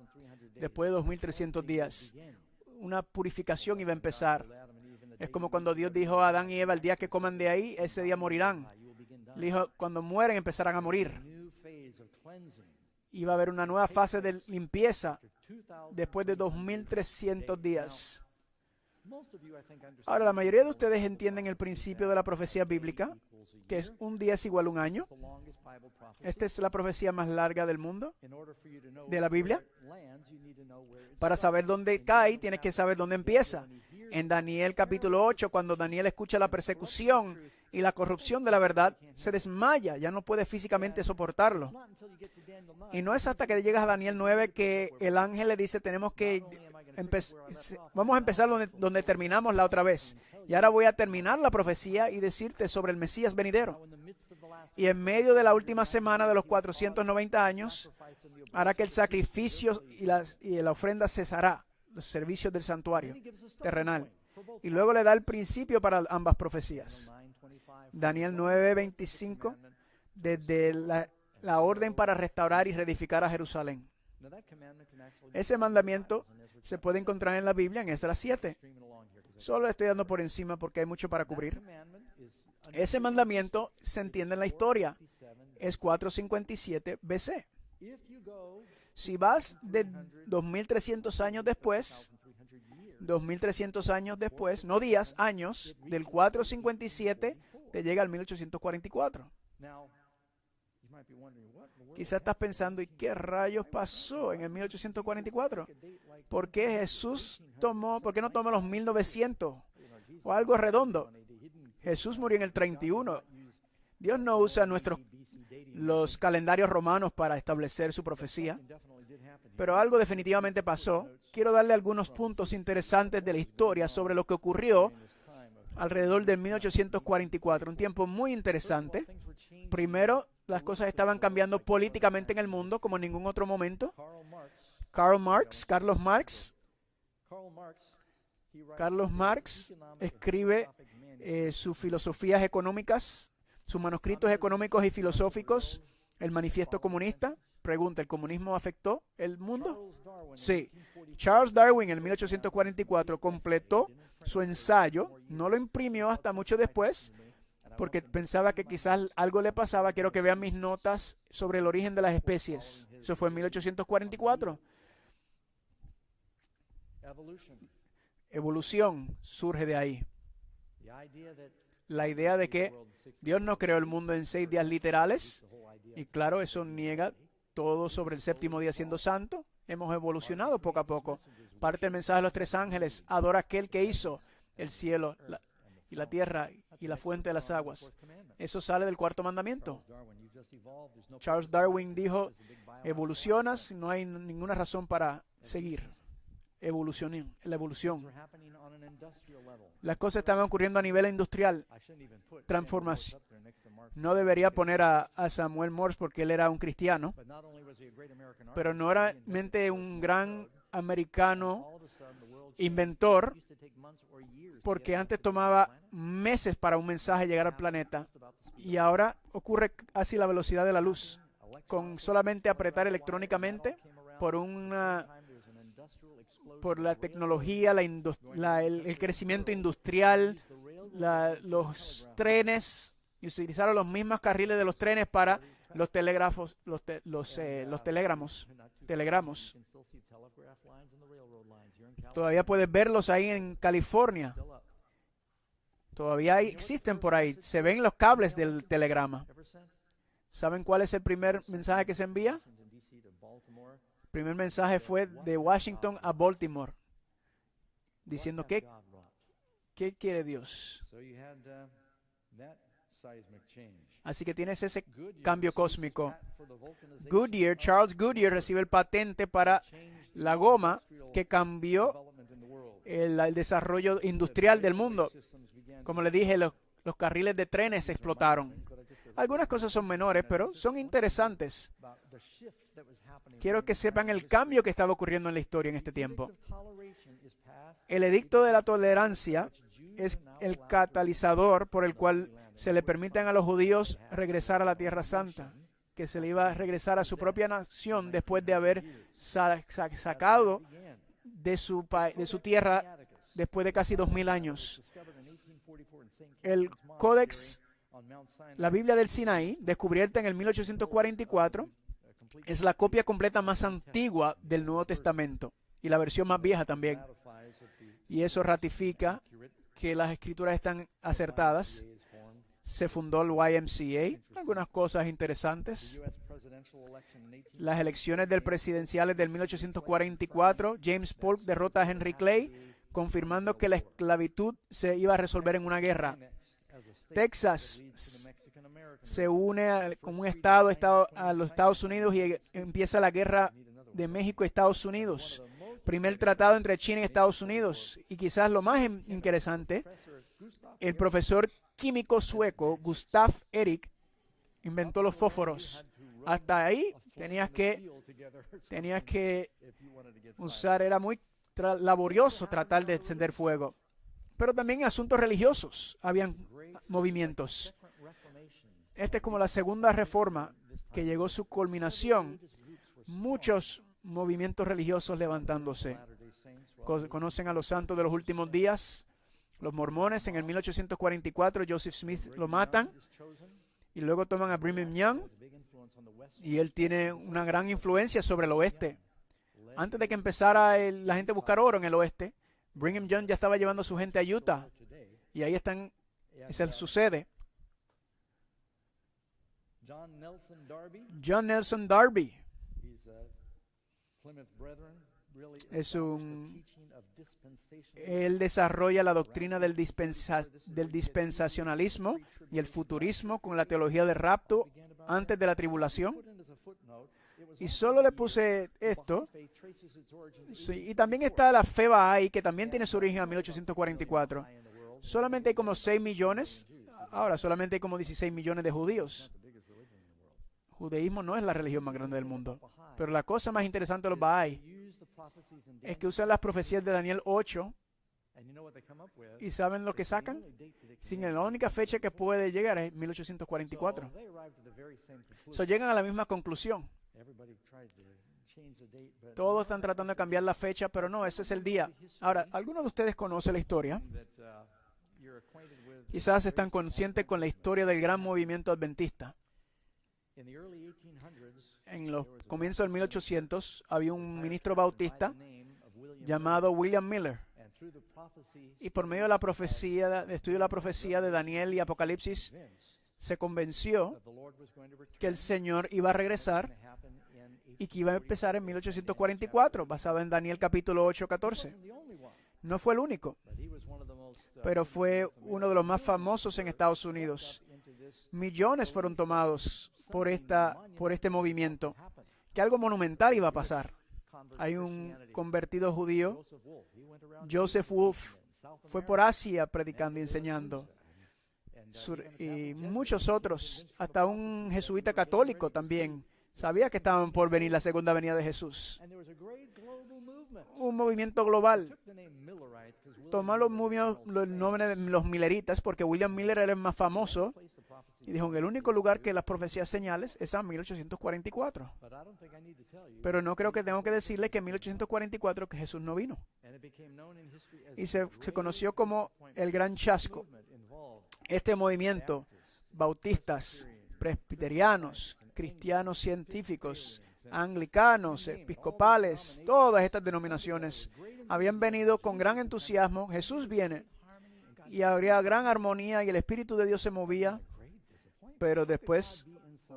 S1: Después de 2300 días, una purificación iba a empezar. Es como cuando Dios dijo a Adán y Eva: el día que coman de ahí, ese día morirán. Le dijo: cuando mueren empezarán a morir. Iba a haber una nueva fase de limpieza después de 2300 días. Ahora, la mayoría de ustedes entienden el principio de la profecía bíblica, que es un día es igual a un año. Esta es la profecía más larga del mundo, de la Biblia. Para saber dónde cae, tienes que saber dónde empieza. En Daniel capítulo 8, cuando Daniel escucha la persecución y la corrupción de la verdad, se desmaya, ya no puede físicamente soportarlo. Y no es hasta que llegas a Daniel 9 que el ángel le dice: tenemos que vamos a empezar donde terminamos la otra vez. Y ahora voy a terminar la profecía y decirte sobre el Mesías venidero. Y en medio de la última semana de los 490 años, hará que el sacrificio y la ofrenda cesará, los servicios del santuario terrenal. Y luego le da el principio para ambas profecías. Daniel 9:25, desde la orden para restaurar y reedificar a Jerusalén. Ese mandamiento se puede encontrar en la Biblia en Esdras 7. Solo estoy dando por encima porque hay mucho para cubrir. Ese mandamiento se entiende en la historia. Es 457 BC. Si vas de 2300 años después, 2300 años después, no días, años, del 457 te llega al 1844. Quizás estás pensando: ¿y qué rayos pasó en el 1844? ¿Por qué por qué no tomó los 1900 o algo redondo? Jesús murió en el 31. Dios no usa los calendarios romanos para establecer su profecía, pero algo definitivamente pasó. Quiero darle algunos puntos interesantes de la historia sobre lo que ocurrió alrededor de 1844, un tiempo muy interesante. Primero, las cosas estaban cambiando políticamente en el mundo como en ningún otro momento. Carlos Marx escribe sus filosofías económicas, sus manuscritos económicos y filosóficos, el Manifiesto Comunista. Pregunta: ¿el comunismo afectó el mundo? Sí. Charles Darwin en 1844 completó su ensayo, no lo imprimió hasta mucho después, porque pensaba que quizás algo le pasaba. Quiero que vean mis notas sobre el origen de las especies. Eso fue en 1844. Evolución surge de ahí. La idea de que Dios no creó el mundo en 6 días literales, y claro, eso niega todo sobre el séptimo día siendo santo. Hemos evolucionado poco a poco. Parte del mensaje de los 3 ángeles: adora a aquel que hizo el cielo y la tierra y la fuente de las aguas. Eso sale del 4º mandamiento. Charles Darwin dijo: evolucionas, no hay ninguna razón para seguir. La evolución. Las cosas estaban ocurriendo a nivel industrial. Transformación. No debería poner a Samuel Morse porque él era un cristiano, pero no era mente un gran americano inventor, porque antes tomaba meses para un mensaje llegar al planeta y ahora ocurre casi la velocidad de la luz, con solamente apretar electrónicamente por la tecnología, el crecimiento industrial, los trenes, y utilizaron los mismos carriles de los trenes para los telégrafos, los telegramos. Todavía puedes verlos ahí en California. Todavía existen por ahí. Se ven los cables del telegrama. ¿Saben cuál es el primer mensaje que se envía? El primer mensaje fue de Washington a Baltimore, diciendo ¿qué quiere Dios? Así que tienes ese cambio cósmico. Charles Goodyear recibe el patente para la goma que cambió el desarrollo industrial del mundo. Como les dije, los carriles de trenes explotaron. Algunas cosas son menores, pero son interesantes. Quiero que sepan el cambio que estaba ocurriendo en la historia en este tiempo. El edicto de la tolerancia es el catalizador por el cual se le permiten a los judíos regresar a la Tierra Santa, que se le iba a regresar a su propia nación después de haber sacado de su tierra después de casi 2000 años. El Códex, la Biblia del Sinaí, descubierta en el 1844, es la copia completa más antigua del Nuevo Testamento y la versión más vieja también. Y eso ratifica que las escrituras están acertadas. Se fundó el YMCA, algunas cosas interesantes. Las elecciones presidenciales del 1844, James Polk derrota a Henry Clay, confirmando que la esclavitud se iba a resolver en una guerra. Texas se une con un estado a los Estados Unidos y empieza la guerra de México y Estados Unidos. Primer tratado entre China y Estados Unidos. Y quizás lo más interesante, el profesor químico sueco Gustav Erik inventó los fósforos. Hasta ahí tenías que usar, era muy laborioso tratar de encender fuego. Pero también en asuntos religiosos habían movimientos. Esta es como la segunda reforma que llegó a su culminación. Muchos movimientos religiosos levantándose. Conocen a los santos de los últimos días. Los mormones en el 1844, Joseph Smith lo matan. Y luego toman a Brigham Young. Y él tiene una gran influencia sobre el oeste. Antes de que empezara la gente a buscar oro en el oeste, Brigham Young ya estaba llevando a su gente a Utah. Y ahí se sucede. John Nelson Darby él desarrolla la doctrina del dispensacionalismo y el futurismo con la teología del rapto antes de la tribulación. Y solo le puse esto. Sí, y también está la fe Bahá'í, que también tiene su origen en 1844. Solamente hay como 6 millones. Ahora solamente hay como 16 millones de judíos. Judaísmo no es la religión más grande del mundo. Pero la cosa más interesante de los Bahá'í es que usan las profecías de Daniel 8. ¿Y saben lo que sacan? Sin la única fecha que puede llegar es 1844. Llegan a la misma conclusión. Todos están tratando de cambiar la fecha, pero no, ese es el día. Ahora, ¿algunos de ustedes conocen la historia? Quizás están conscientes con la historia del gran movimiento adventista. En los comienzos del 1800 había un ministro bautista llamado William Miller. Y por medio de la profecía, de estudio de la profecía de Daniel y Apocalipsis, se convenció que el Señor iba a regresar y que iba a empezar en 1844, basado en Daniel capítulo 8, 14. No fue el único, pero fue uno de los más famosos en Estados Unidos. Millones fueron tomados por este movimiento, que algo monumental iba a pasar. Hay un convertido judío, Joseph Wolf, fue por Asia predicando y enseñando. Y muchos otros, hasta un jesuita católico también, Sabía que estaban por venir la segunda venida de Jesús. Un movimiento global. Tomó los nombres de los milleritas porque William Miller era el más famoso y dijo, en el único lugar que las profecías señales es a 1844. Pero no creo que tengo que decirle que en 1844 que Jesús no vino. Y se conoció como el Gran Chasco. Este movimiento, bautistas, presbiterianos, cristianos científicos, anglicanos, episcopales, todas estas denominaciones habían venido con gran entusiasmo. Jesús viene y habría gran armonía y el Espíritu de Dios se movía, pero después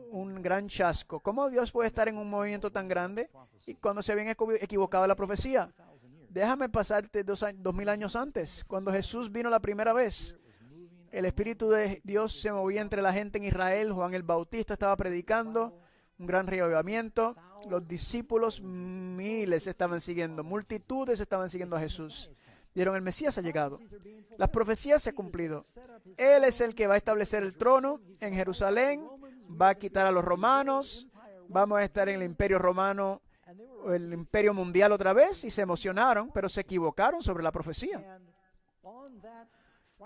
S1: un gran chasco. ¿Cómo Dios puede estar en un movimiento tan grande y cuando se habían equivocado la profecía? Déjame pasarte 2000 años antes, cuando Jesús vino la primera vez. El Espíritu de Dios se movía entre la gente en Israel. Juan el Bautista estaba predicando, un gran reavivamiento. Los discípulos, miles estaban siguiendo, multitudes estaban siguiendo a Jesús. Dieron, el Mesías ha llegado. Las profecías se han cumplido. Él es el que va a establecer el trono en Jerusalén, va a quitar a los romanos, vamos a estar en el imperio romano, el imperio mundial otra vez, y se emocionaron, pero se equivocaron sobre la profecía.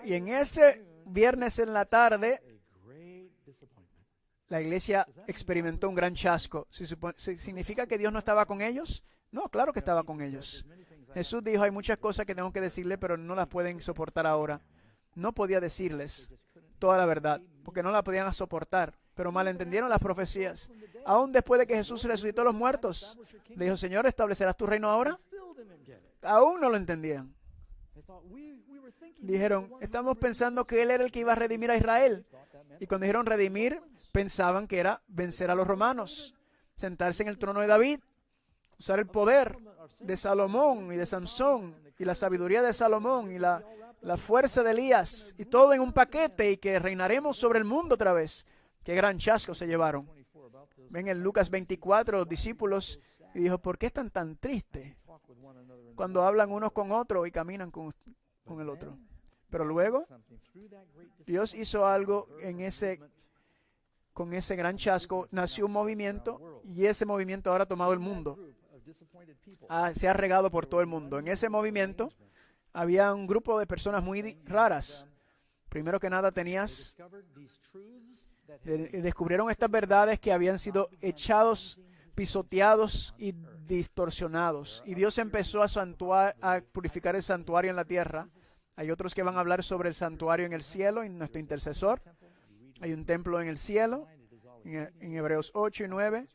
S1: Y en ese viernes en la tarde, la iglesia experimentó un gran chasco. ¿Significa que Dios no estaba con ellos? No, claro que estaba con ellos. Jesús dijo, hay muchas cosas que tengo que decirles, pero no las pueden soportar ahora. No podía decirles toda la verdad, porque no la podían soportar, pero malentendieron las profecías. Aún después de que Jesús resucitó a los muertos, le dijo, Señor, ¿establecerás tu reino ahora? Aún no lo entendían. Dijeron, estamos pensando que Él era el que iba a redimir a Israel. Y cuando dijeron redimir, pensaban que era vencer a los romanos, sentarse en el trono de David, usar el poder de Salomón y de Sansón, y la sabiduría de Salomón, y la fuerza de Elías, y todo en un paquete, y que reinaremos sobre el mundo otra vez. Qué gran chasco se llevaron. Ven en Lucas 24, los discípulos, y dijo, ¿por qué están tan tristes cuando hablan unos con otros y caminan con el otro? Pero luego, Dios hizo algo con ese gran chasco, nació un movimiento, y ese movimiento ahora ha tomado el mundo. Se ha regado por todo el mundo. En ese movimiento había un grupo de personas muy raras. Primero que nada descubrieron estas verdades que habían sido echados, pisoteados y distorsionados. Y Dios empezó a purificar el santuario en la tierra. Hay otros que van a hablar sobre el santuario en el cielo, y nuestro intercesor. Hay un templo en el cielo, en Hebreos 8 y 9.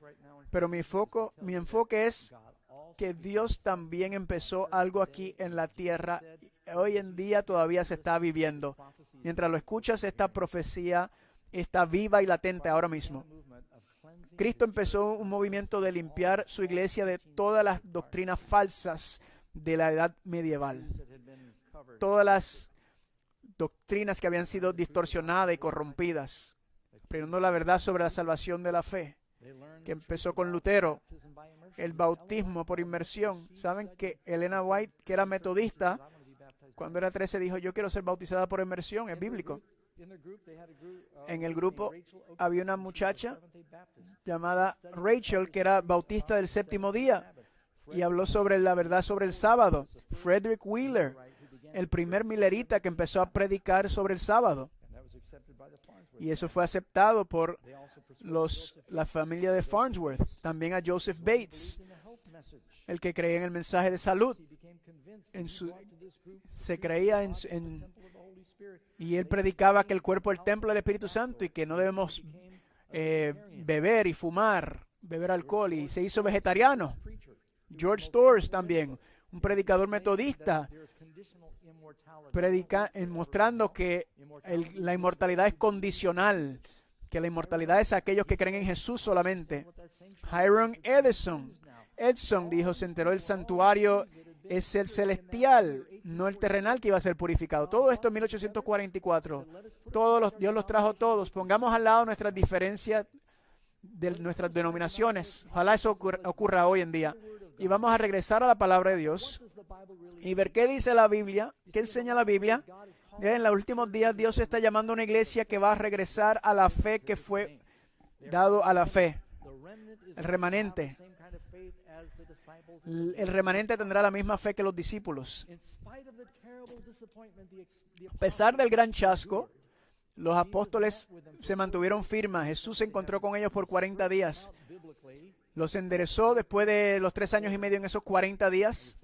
S1: Pero mi enfoque es que Dios también empezó algo aquí en la tierra. Hoy en día todavía se está viviendo. Mientras lo escuchas, esta profecía está viva y latente ahora mismo. Cristo empezó un movimiento de limpiar su iglesia de todas las doctrinas falsas de la edad medieval. Todas las doctrinas que habían sido distorsionadas y corrompidas. Predicando la verdad sobre la salvación de la fe, que empezó con Lutero. El bautismo por inmersión. Saben que Elena White, que era metodista, cuando era 13 dijo, yo quiero ser bautizada por inmersión, es bíblico. En el grupo había una muchacha llamada Rachel, que era bautista del séptimo día, y habló sobre la verdad sobre el sábado. Frederick Wheeler, el primer millerita que empezó a predicar sobre el sábado. Y eso fue aceptado por la familia de Farnsworth. También a Joseph Bates, el que creía en el mensaje de salud. Se creía y él predicaba que el cuerpo es el templo del Espíritu Santo y que no debemos beber y fumar, beber alcohol, y se hizo vegetariano. George Storrs también, un predicador metodista, mostrando que la inmortalidad es condicional, que la inmortalidad es aquellos que creen en Jesús solamente. Hiram Edson dijo, se enteró el santuario es el celestial, no el terrenal que iba a ser purificado. Todo esto en 1844. Dios los trajo todos. Pongamos al lado nuestras diferencias de nuestras denominaciones. Ojalá eso ocurra hoy en día. Y vamos a regresar a la palabra de Dios y ver qué dice la Biblia, qué enseña la Biblia. En los últimos días Dios está llamando a una iglesia que va a regresar a la fe que fue dado a la fe. El remanente. El remanente tendrá la misma fe que los discípulos. A pesar del gran chasco, los apóstoles se mantuvieron firmes. Jesús se encontró con ellos por 40 días. Los enderezó después de los 3 años y medio en esos 40 días.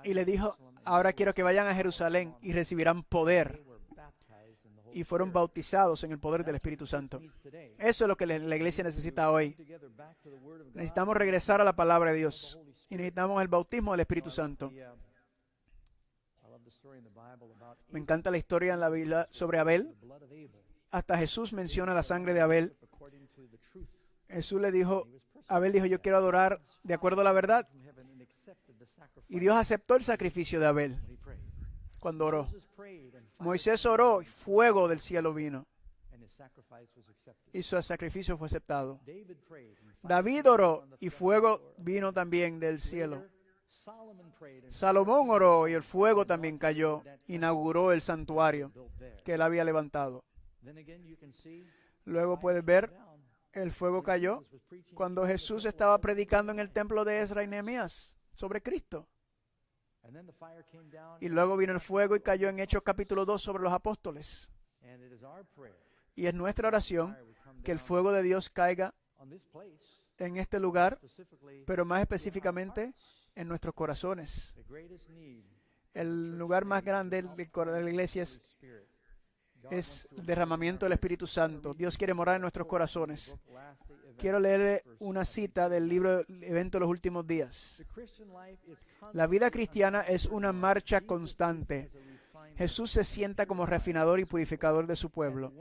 S1: Y le dijo, ahora quiero que vayan a Jerusalén y recibirán poder. Y fueron bautizados en el poder del Espíritu Santo. Eso es lo que la iglesia necesita hoy. Necesitamos regresar a la palabra de Dios. Y necesitamos el bautismo del Espíritu Santo. Me encanta la historia en la Biblia sobre Abel. Hasta Jesús menciona la sangre de Abel. Jesús le dijo, Abel dijo, yo quiero adorar de acuerdo a la verdad. Y Dios aceptó el sacrificio de Abel cuando oró. Moisés oró y fuego del cielo vino. Y su sacrificio fue aceptado. David oró y fuego vino también del cielo. Salomón oró y el fuego también cayó. Inauguró el santuario que él había levantado. Luego puedes ver, el fuego cayó cuando Jesús estaba predicando en el templo de Ezra y Nehemías sobre Cristo. Y luego vino el fuego y cayó en Hechos capítulo 2 sobre los apóstoles. Y es nuestra oración que el fuego de Dios caiga en este lugar, pero más específicamente en nuestros corazones. El lugar más grande de la iglesia es el derramamiento del Espíritu Santo. Dios quiere morar en nuestros corazones. Quiero leerle una cita del libro Evento de los Últimos Días. La vida cristiana es una marcha constante. Jesús se sienta como refinador y purificador de su pueblo.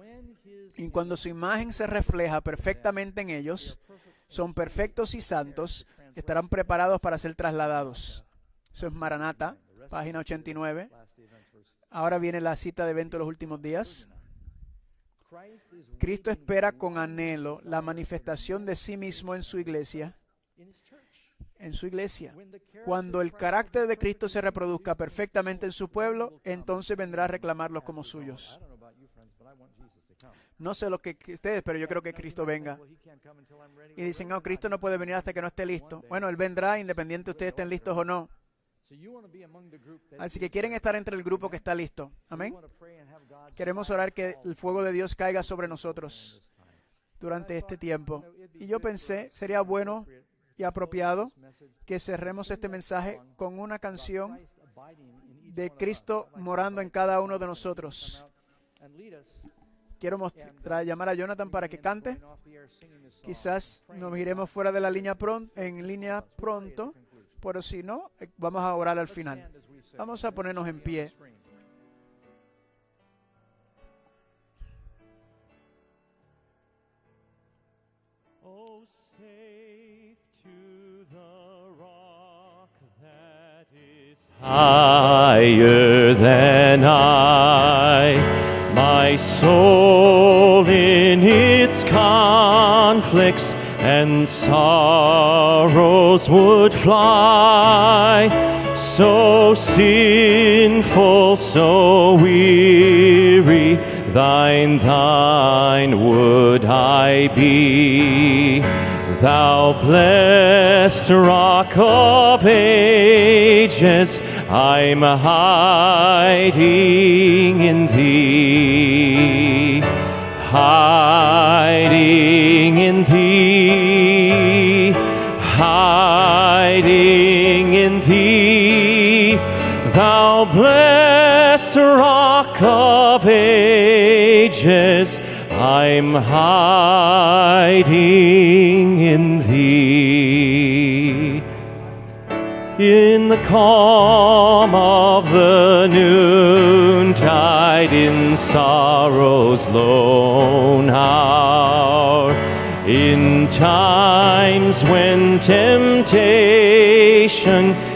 S1: Y cuando su imagen se refleja perfectamente en ellos, son perfectos y santos, estarán preparados para ser trasladados. Eso es Maranata, página 89. Ahora viene la cita de Evento de los Últimos Días. Cristo espera con anhelo la manifestación de sí mismo en su iglesia. Cuando el carácter de Cristo se reproduzca perfectamente en su pueblo, entonces vendrá a reclamarlos como suyos. No sé lo que ustedes, pero yo creo que Cristo venga. Y dicen, no, Cristo no puede venir hasta que no esté listo. Bueno, Él vendrá independiente de ustedes estén listos o no. Así que quieren estar entre el grupo que está listo. Amén. Queremos orar que el fuego de Dios caiga sobre nosotros durante este tiempo. Y yo pensé, sería bueno y apropiado que cerremos este mensaje con una canción de Cristo morando en cada uno de nosotros. Quiero llamar a Jonathan para que cante. Quizás nos iremos fuera de la línea en línea pronto. Pero si no, vamos a orar al final. Vamos a ponernos en pie.
S2: Oh, safe to the rock that is higher than I, my soul in its conflicts and sorrows would fly, so sinful, so weary, thine would I be. Thou blessed rock of ages, I'm hiding in thee, hiding in thee, hiding in thee. Thou blessed rock of ages, I'm hiding in thee. In the calm of the noontide, in sorrow's lone hour, in times when temptation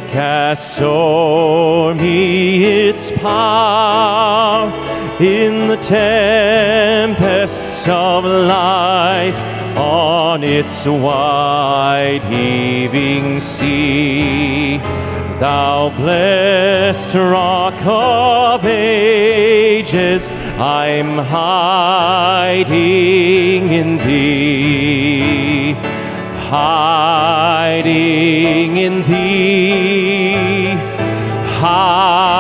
S2: casts o'er me its power, in the tempests of life, on its wide heaving sea, thou blessed rock of ages, I'm hiding in thee, hiding in thee,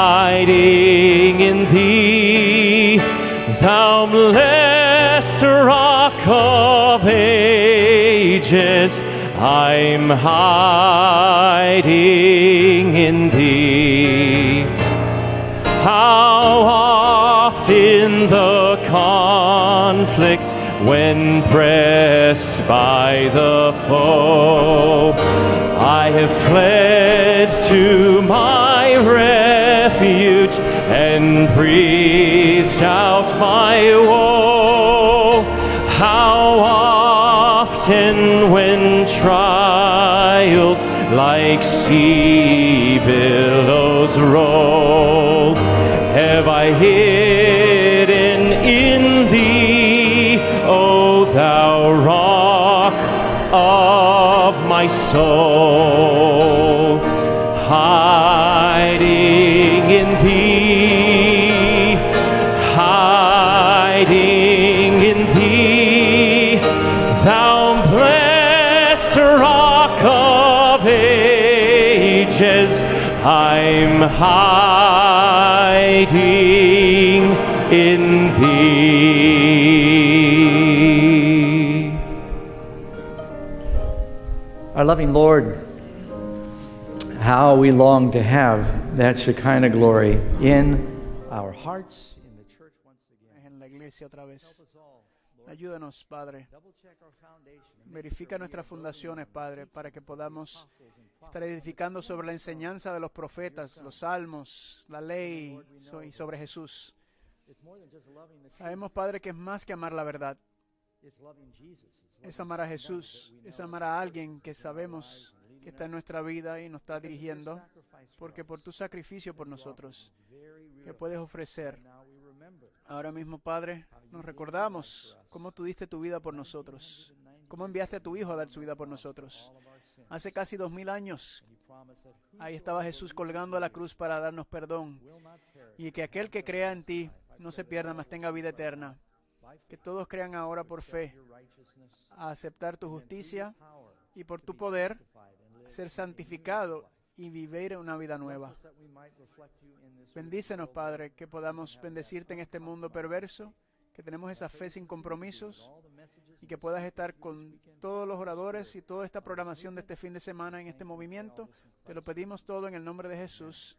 S2: hiding in thee, thou blessed rock of ages, I'm hiding in thee. How oft in the conflict, when pressed by the foe, I have fled to my refuge and breathed out my woe. How often when trials like sea billows roll, have I hidden in thee, O thou rock of my soul, hiding in thee, hiding in thee, thou blessed rock of ages, I'm hiding in thee.
S4: Our loving Lord, how we long to have that Shekinah glory in our hearts, in the church once again.
S1: En la iglesia otra vez.
S4: Help us all, Lord.
S1: Ayúdanos, Padre.
S4: Double check our foundation and make
S1: Verifica
S4: sure we
S1: nuestras
S4: are building
S1: fundaciones,
S4: on the
S1: Padre,
S4: teachings
S1: para que
S4: of the
S1: podamos
S4: apostles and
S1: estar
S4: prophets.
S1: edificando sobre la enseñanza de los profetas, los salmos, la ley y sobre Jesús.
S4: It's more than just loving the truth.
S1: Sabemos, Padre, que es más que amar la verdad.
S4: It's loving Jesus. It's
S1: Es
S4: loving
S1: amar a
S4: someone
S1: Jesús,
S4: that we
S1: es
S4: know
S1: amar a alguien que sabemos que está en nuestra vida y nos está dirigiendo, porque por tu sacrificio por nosotros, que puedes ofrecer. Ahora mismo, Padre, nos recordamos cómo tú diste tu vida por nosotros, cómo enviaste a tu Hijo a dar su vida por nosotros. Hace casi 2000 años, ahí estaba Jesús colgando a la cruz para darnos perdón, y que aquel que crea en ti no se pierda, mas tenga vida eterna. Que todos crean ahora por fe a aceptar tu justicia y por tu poder ser santificado y vivir una vida nueva. Bendícenos, Padre, que podamos bendecirte en este mundo perverso, que tenemos esa fe sin compromisos y que puedas estar con todos los oradores y toda esta programación de este fin de semana en este movimiento. Te lo pedimos todo en el nombre de Jesús.